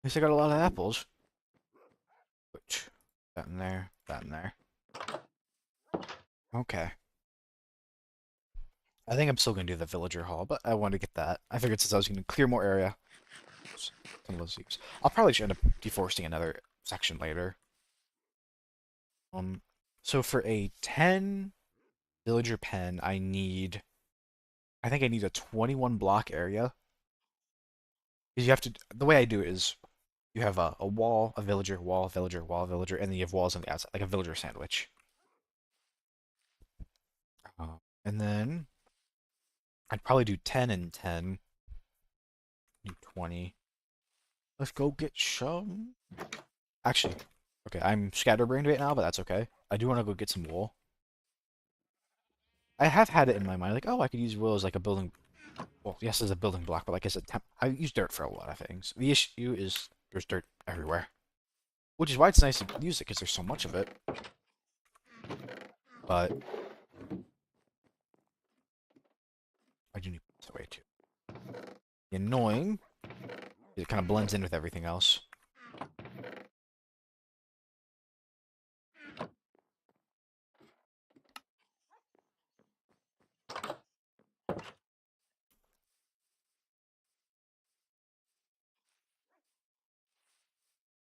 least I got a lot of apples. Which, that in there, that in there. Okay. I think I'm still gonna do the villager hall, but I wanted to get that. I figured since I was gonna clear more area, some of those leaves. I'll probably just end up deforesting another section later. Um, so for a 10 villager pen, I think I need a 21 block area. Because you have to, the way I do it is you have a wall, a villager, wall, villager, wall, villager, and then you have walls on the outside, like a villager sandwich. And then I'd probably do 10 and 10, do 20. Let's go get some. Actually, okay, I'm scatterbrained right now, but that's okay. I do want to go get some wool. I have had it in my mind, like, oh, I could use wool as like a building. Well, yes, as a building block, but like as a temp. I use dirt for a lot of things. The issue is there's dirt everywhere, which is why it's nice to use it because there's so much of it. But I do need to put this away too. The annoying, it kind of blends in with everything else.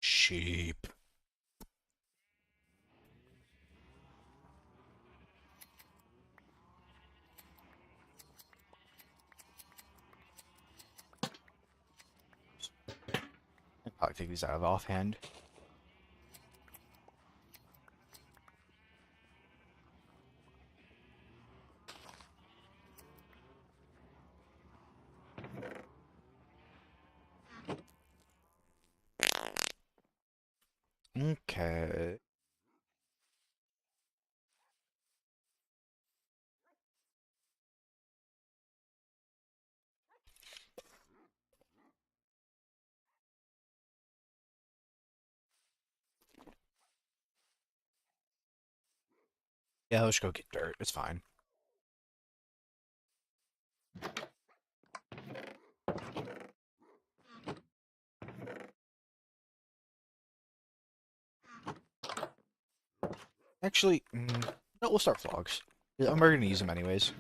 Sheep. I'll probably take these out of offhand. Okay. Yeah, let's go get dirt. It's fine. Actually, no, we'll start vlogs. Yeah, I'm already gonna use them anyways.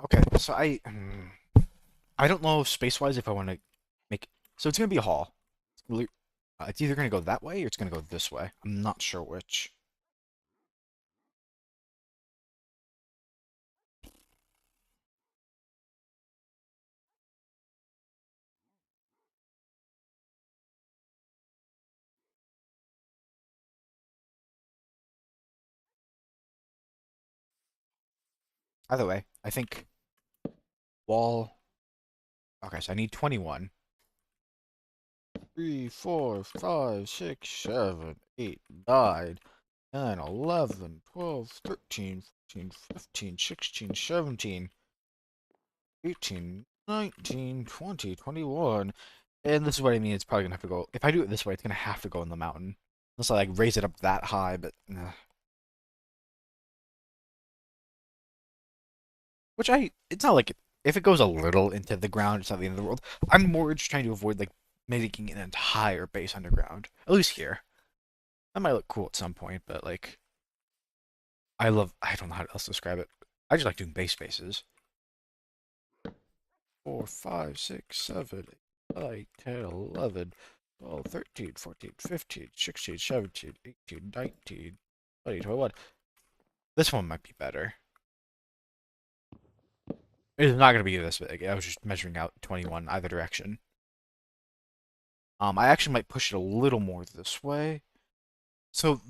Okay, so I don't know space-wise if I want to make. So it's gonna be a hall. It's either gonna go that way or it's gonna go this way. I'm not sure which. Either way, I think wall. Okay, so I need 21. 3, 4, 5, 6, 7, 8, 9, 10, 11, 12, 13, 14, 15, 16, 17, 18, 19, 20, 21. And this is what I mean, it's probably gonna have to go. If I do it this way, it's gonna have to go in the mountain. Unless I like raise it up that high, but which it's not like if it goes a little into the ground, it's not the end of the world. I'm more just trying to avoid like making an entire base underground. At least here. That might look cool at some point, but like I don't know how else to describe it. I just like doing base bases. 4, 5, 6, 7, 8, 10, 11, 12, 13, 14, 15, 16, 17, 18, 19, 20, 21. This one might be better. It's not going to be this big. I was just measuring out 21 either direction. I actually might push it a little more this way. So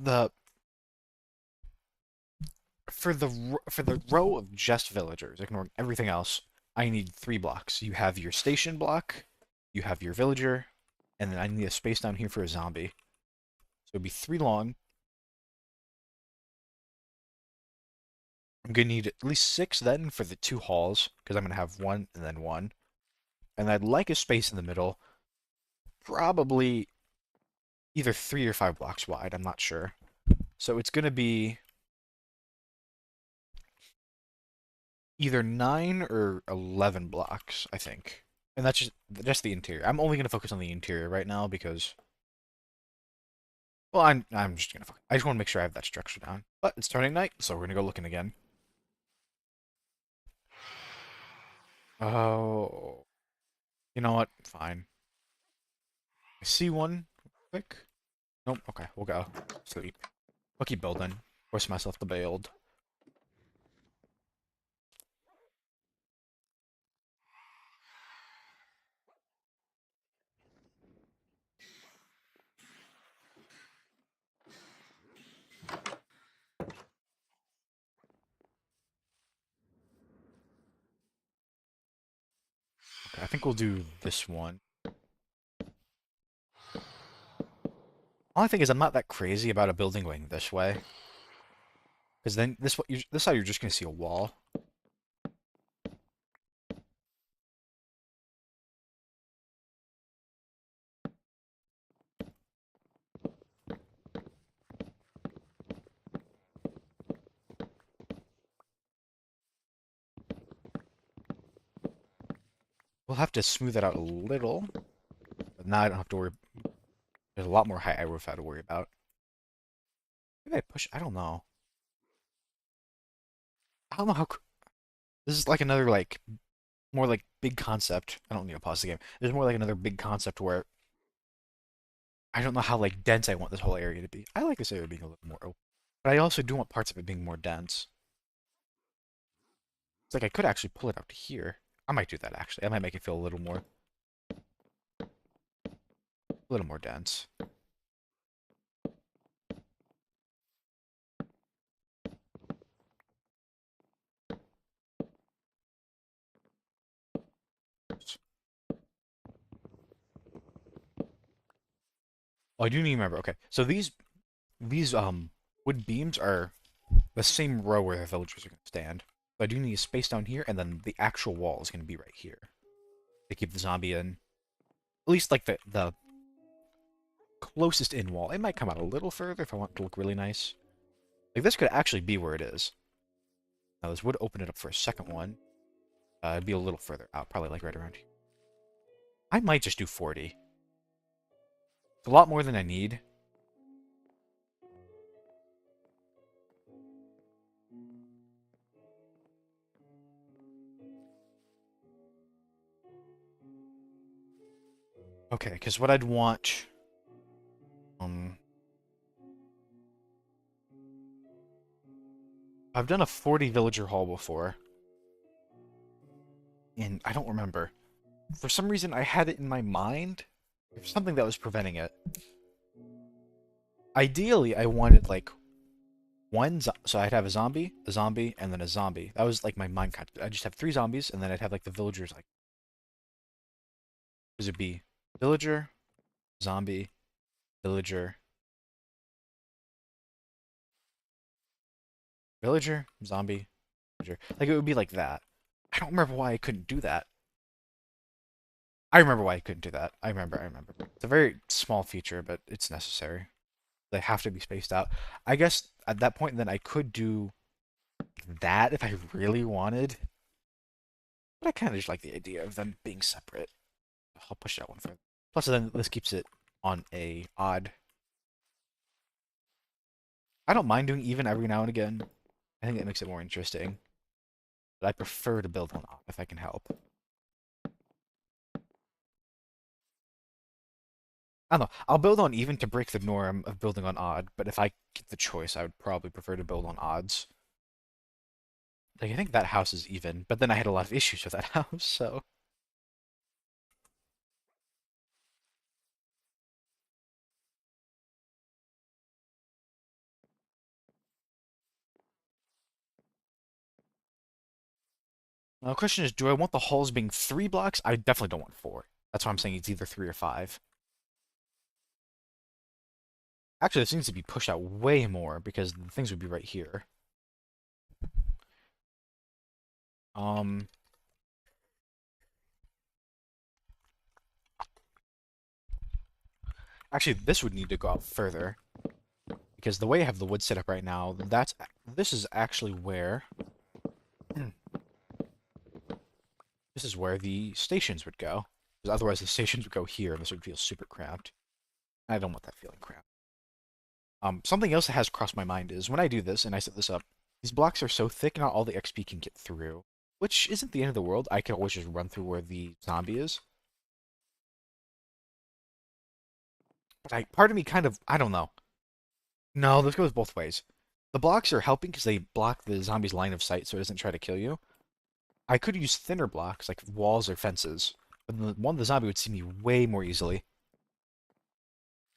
for the row of just villagers, ignoring everything else, I need 3 blocks. You have your station block, you have your villager, and then I need a space down here for a zombie. So it'd be 3 long. I'm gonna need at least 6 then for the 2 halls, because I'm gonna have 1 and then 1. And I'd like a space in the middle, probably either 3 or 5 blocks wide, I'm not sure. So it's gonna be either 9 or 11 blocks, I think. And that's just the interior. I'm only gonna focus on the interior right now because, well, I'm just gonna focus. I just want to make sure I have that structure down. But it's turning night, so we're gonna go looking again. Oh, you know what? Fine. I see one. Quick. Nope. Okay, we'll go sleep. I'll keep building. Force myself to build. Okay, I think we'll do this one. Only thing is, I'm not that crazy about a building going this way, because then this side you're just gonna see a wall. We'll have to smooth that out a little, but now I don't have to worry. There's a lot more high roof I have to worry about. Maybe I push. I don't know. I don't know how. This is like another like more like big concept. I don't need to pause the game. There's more like another big concept where I don't know how like dense I want this whole area to be. I like this area being a little more open, but I also do want parts of it being more dense. It's like I could actually pull it out to here. I might do that actually. I might make it feel a little more dense. Oh, I do need to remember. Okay, so these wood beams are the same row where the villagers are going to stand. So I do need a space down here, and then the actual wall is going to be right here to keep the zombie in. At least like the closest in wall. It might come out a little further if I want it to look really nice. Like this could actually be where it is. Now this would open it up for a second one. It'd be a little further out, probably like right around here. I might just do 40. It's a lot more than I need. Okay, because what I'd want... Um, I've done a 40 villager hall before. And I don't remember. For some reason, I had it in my mind. There's something that was preventing it. Ideally, I wanted, like, so I'd have a zombie, and then a zombie. That was, like, my mind concept. I'd just have 3 zombies, and then I'd have, like, the villagers, like... It'd be villager, zombie, villager, villager, zombie, villager. Like, it would be like that. I don't remember why I couldn't do that. I remember why I couldn't do that. I remember. It's a very small feature, but it's necessary. They have to be spaced out. I guess at that point, then I could do that if I really wanted. But I kind of just like the idea of them being separate. I'll push that one further. Plus, then this keeps it on a odd. I don't mind doing even every now and again. I think it makes it more interesting. But I prefer to build on odd if I can help. I don't know. I'll build on even to break the norm of building on odd, but if I get the choice, I would probably prefer to build on odds. Like, I think that house is even, but then I had a lot of issues with that house, so... Now, the question is, do I want the halls being 3 blocks? I definitely don't want 4. That's why I'm saying it's either 3 or 5. Actually, this needs to be pushed out way more, because the things would be right here. Um... Actually, this would need to go out further. Because the way I have the wood set up right now, this is actually where this is where the stations would go. Because otherwise the stations would go here, and this would feel super cramped. I don't want that feeling cramped. Something else that has crossed my mind is when I do this and I set this up, these blocks are so thick, not all the XP can get through. Which isn't the end of the world. I can always just run through where the zombie is. But part of me kind of, I don't know. No, this goes both ways. The blocks are helping because they block the zombie's line of sight so it doesn't try to kill you. I could use thinner blocks, like walls or fences, but the zombie would see me way more easily.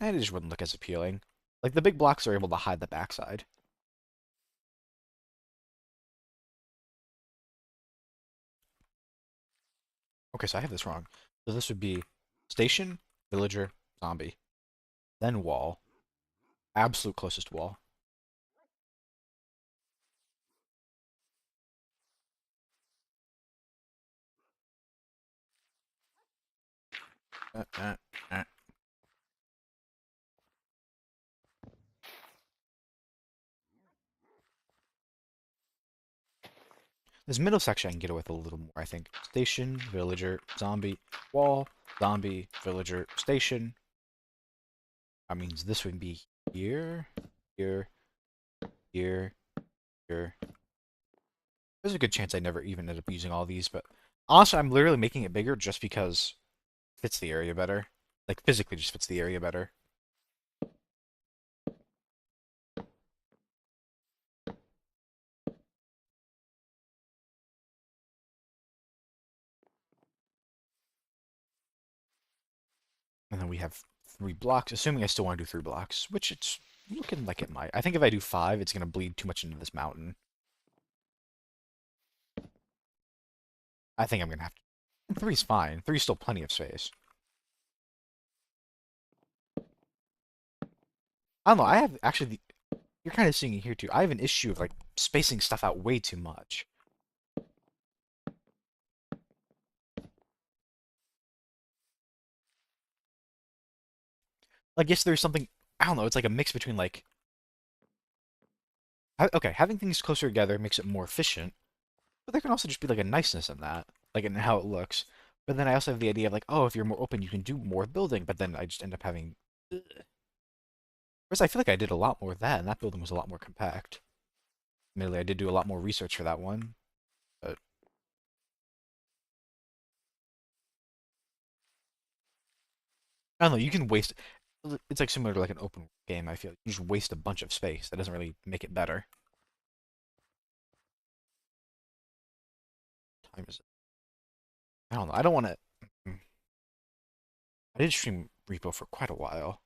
And it just wouldn't look as appealing. Like, the big blocks are able to hide the backside. Okay, so I have this wrong. So this would be station, villager, zombie. Then wall. Absolute closest wall. Uh, uh, uh. This middle section I can get away with a little more, I think. Station, villager, zombie, wall, zombie, villager, station. That means this would be here, here, here, here. There's a good chance I never even end up using all these, but honestly, I'm literally making it bigger just because it fits the area better. Like, physically just fits the area better. And then we have 3 blocks, assuming I still want to do 3 blocks, which it's looking like it might. I think if I do 5, it's going to bleed too much into this mountain. I think I'm going to have to. 3's fine. 3's still plenty of space. I don't know, I have actually you're kind of seeing it here too. I have an issue of like spacing stuff out way too much. Like, yes, there's something, I don't know, it's like a mix between like okay, having things closer together makes it more efficient, but there can also just be like a niceness in that, like in how it looks. But then I also have the idea of like, oh, if you're more open, you can do more building, but then I just end up having. Whereas I feel like I did a lot more of that, and that building was a lot more compact. Admittedly, I did do a lot more research for that one, but I don't know, you can waste. It's like similar to like an open game, I feel. You just waste a bunch of space. That doesn't really make it better. What time is it? I don't know. I don't want to. I did stream Repo for quite a while.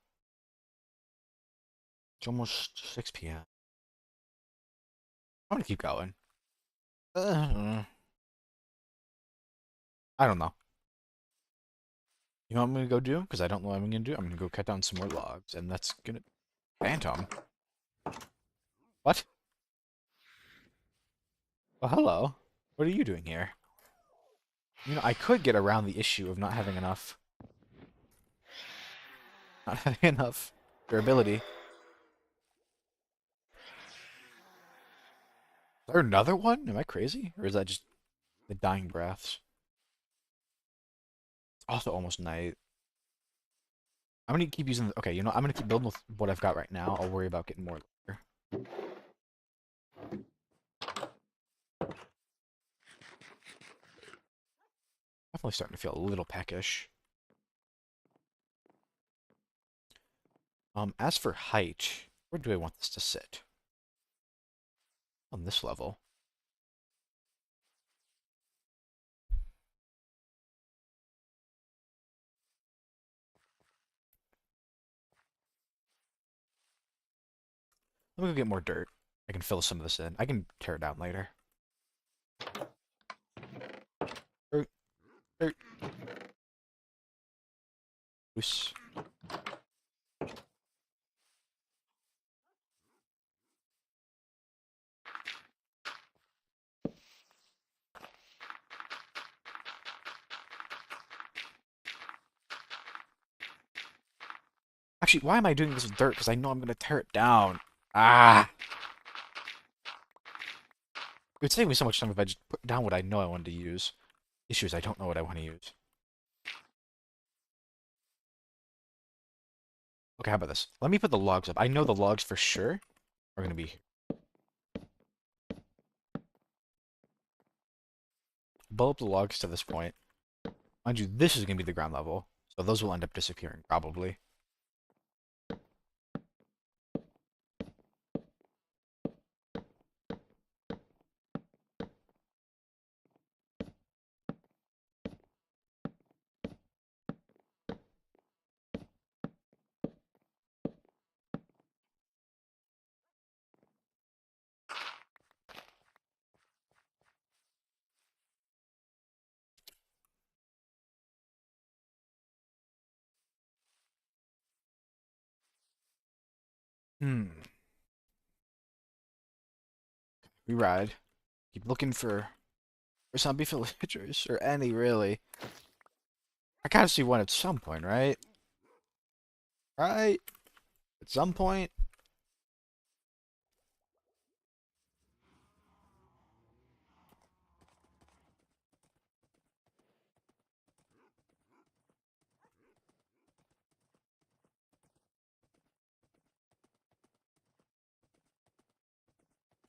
It's almost 6 p.m. I'm gonna keep going. Uh, I don't know. You know what I'm gonna go do? Because I don't know what I'm gonna do. I'm gonna go cut down some more logs, and that's gonna. Phantom? What? Well, hello. What are you doing here? You know, I could get around the issue of not having enough. Not having enough durability. Is there another one? Am I crazy? Or is that just the dying breaths? It's also almost night. I'm gonna keep using. Okay, you know, I'm gonna keep building with what I've got right now. I'll worry about getting more later. Definitely starting to feel a little peckish. As for height, where do I want this to sit? On this level. Let me go get more dirt. I can fill some of this in. I can tear it down later. Dirt, dirt. Loose. Actually, why am I doing this with dirt? Because I know I'm going to tear it down. Ah! It would save me so much time if I just put down what I know I wanted to use. Issue is I don't know what I want to use. Okay, how about this? Let me put the logs up. I know the logs for sure are going to be here. Blow up the logs to this point. Mind you, this is going to be the ground level, so those will end up disappearing, probably. Hmm. We ride. Keep looking for zombie villagers, or any, really. I gotta see one at some point, right? Right? At some point?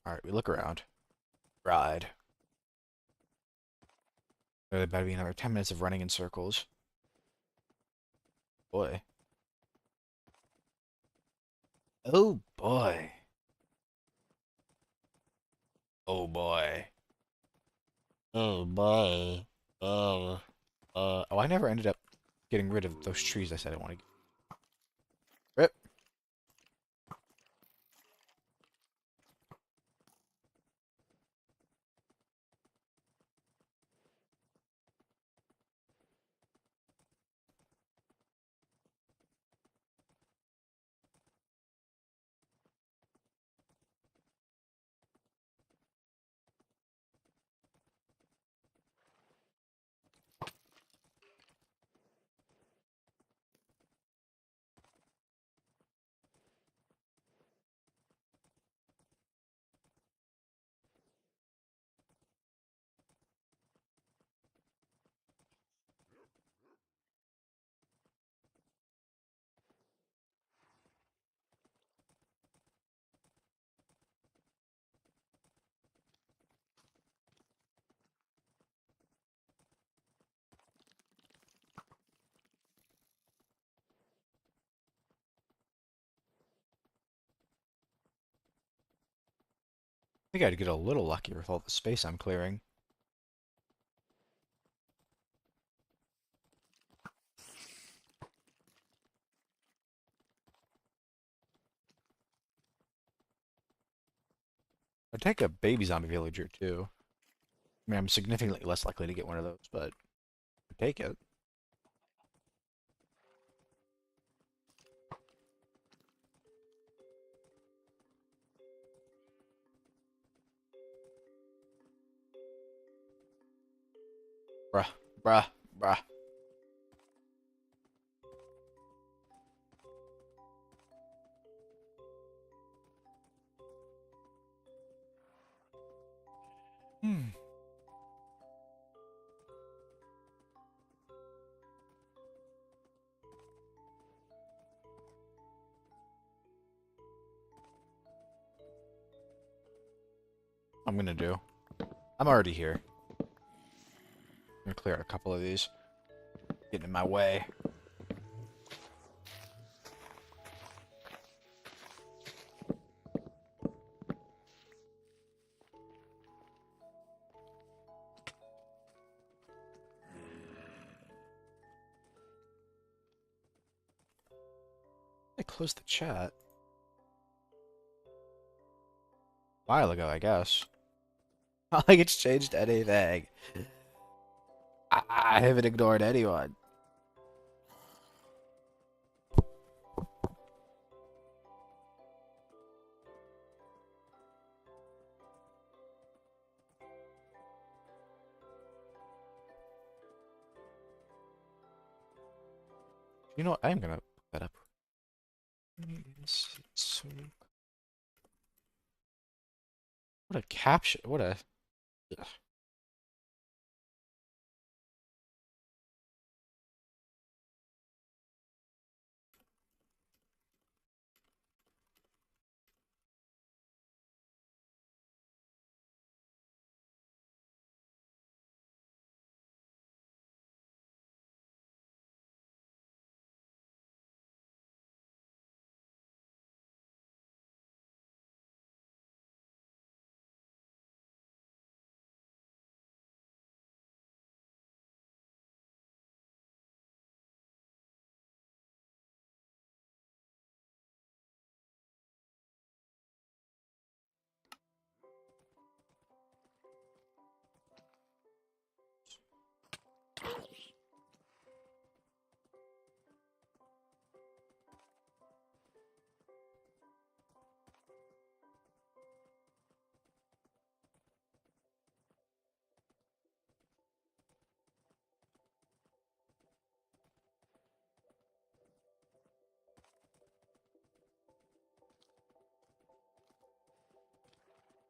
Alright, we look around. Ride. There better be another 10 minutes of running in circles. Boy. Oh boy. Oh boy. Oh boy. Oh, I never ended up getting rid of those trees I said I wanted to get. Rip. I think I'd get a little luckier with all the space I'm clearing. I'd take a baby zombie villager too. I mean, I'm significantly less likely to get one of those, but I'd take it. Bruh, bruh, bruh. Hmm. I'm gonna do. I'm already here. I'm gonna clear out a couple of these. Getting in my way. I closed the chat a while ago, I guess. Not like it's changed anything. I haven't ignored anyone. You know what? I'm gonna put that up. So, what a caption. What a. Ugh.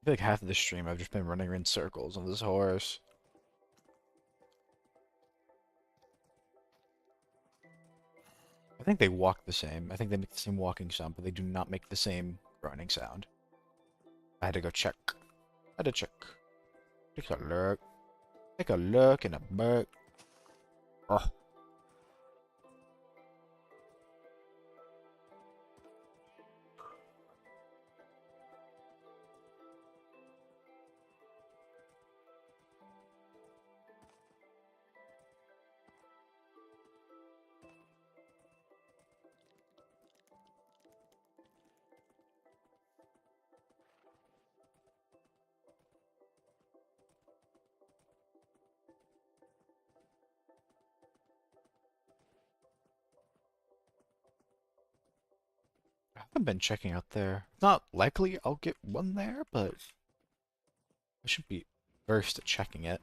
feel like half of the stream I've just been running in circles on this horse. I think they walk the same. I think they make the same walking sound, but they do not make the same grinding sound. I had to go check. I had to check. Take a look. Take a look in a book. Oh. I haven't been checking out there. Not likely I'll get one there, but I should be versed at checking it.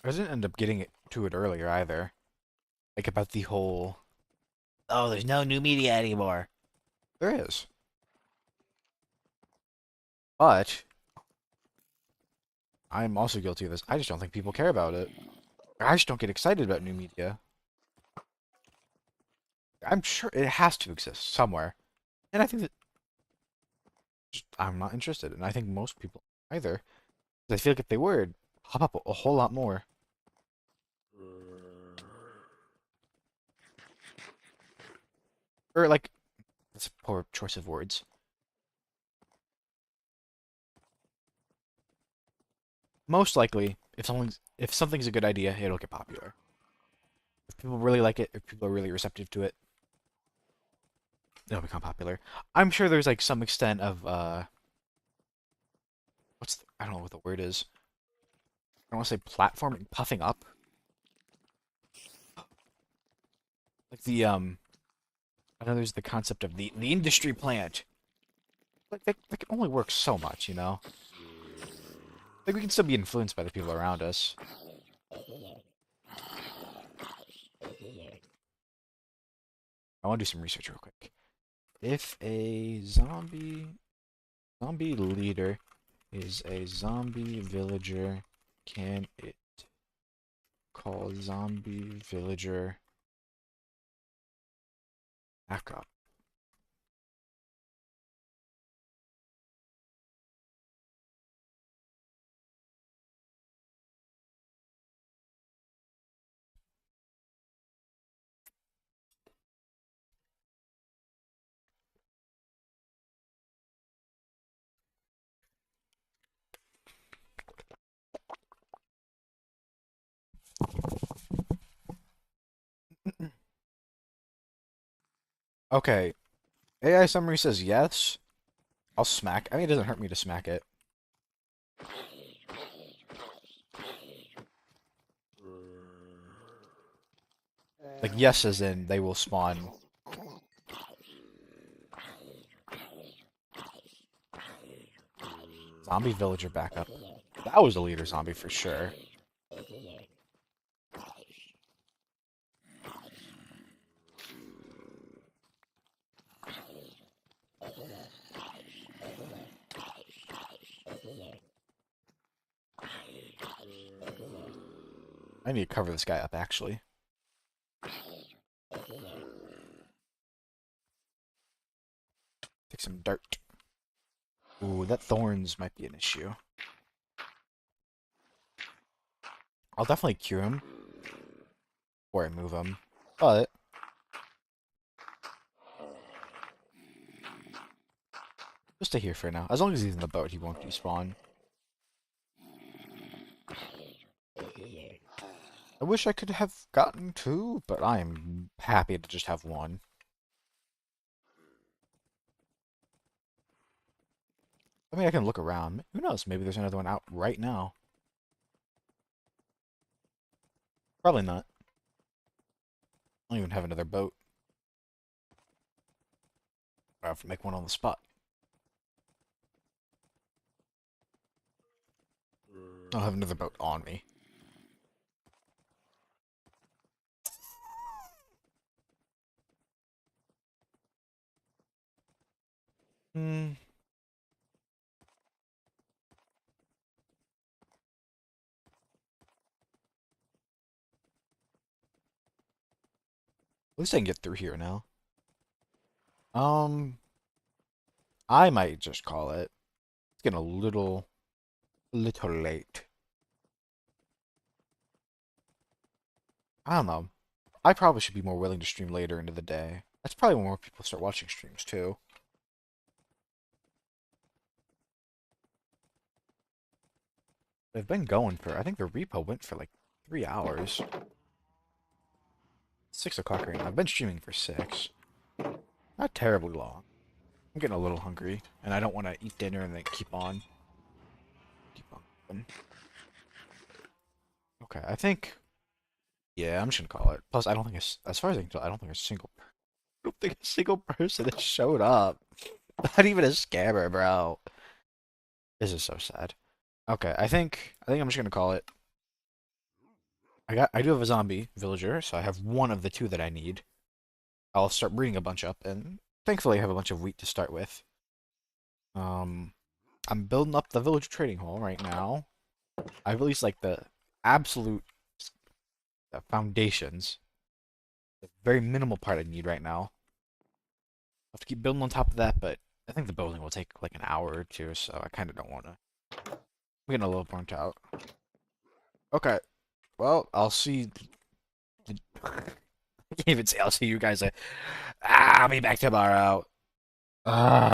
I didn't end up getting to it earlier either. Like about the whole, oh, there's no new media anymore. There is. But I'm also guilty of this. I just don't think people care about it. I just don't get excited about new media. I'm sure it has to exist somewhere. And I think that I'm not interested. And I think most people either. I feel like if they were, it'd pop up a whole lot more. Or like, that's a poor choice of words. Most likely, if something's a good idea, it'll get popular. If people really like it, if people are really receptive to it, it'll become popular. I'm sure there's like some extent of I don't know what the word is. I don't want to say platforming, puffing up. Like the I know there's the concept of the industry plant. Like that can only work so much, you know. Like we can still be influenced by the people around us. I want to do some research real quick. If a zombie leader is a zombie villager, can it call zombie villager back up? Okay, AI summary says yes. I'll smack. I mean, it doesn't hurt me to smack it. Like yes, as in they will spawn. Zombie villager backup. That was a leader zombie for sure. I need to cover this guy up, actually. Ooh, that thorns might be an issue. I'll definitely cure him before I move him, but just stay here for now. As long as he's in the boat, he won't despawn. I wish I could have gotten two, but I am happy to just have one. I mean, I can look around. Who knows? Maybe there's another one out right now. Probably not. I don't even have another boat. I have to make one on the spot. I'll have another boat on me. Hmm. At least I can get through here now. Um, I might just call it. It's getting a little late. I don't know. I probably should be more willing to stream later into the day. That's probably when more people start watching streams too. They've been going for, I think the repo went for like 3 hours. 6 o'clock right now. I've been streaming for 6. Not terribly long. I'm getting a little hungry, and I don't want to eat dinner and then keep on. Keep on. Okay, I think. Yeah, I'm just gonna call it. Plus, I don't think it's, as far as I can tell, I don't think I don't think a single person has showed up. Not even a scammer, bro. This is so sad. Okay, I think I'm just gonna call it. I do have a zombie villager, so I have one of the two that I need. I'll start breeding a bunch up, and thankfully I have a bunch of wheat to start with. Um, I'm building up the village trading hall right now. I've released like the absolute foundations. The very minimal part I need right now. I have to keep building on top of that, but I think the building will take like an hour or two, so I kind of don't want to. I'm getting a little burnt out. Okay, well, I'll see. I can't even say I'll see you guys. I'll be back tomorrow. Ah.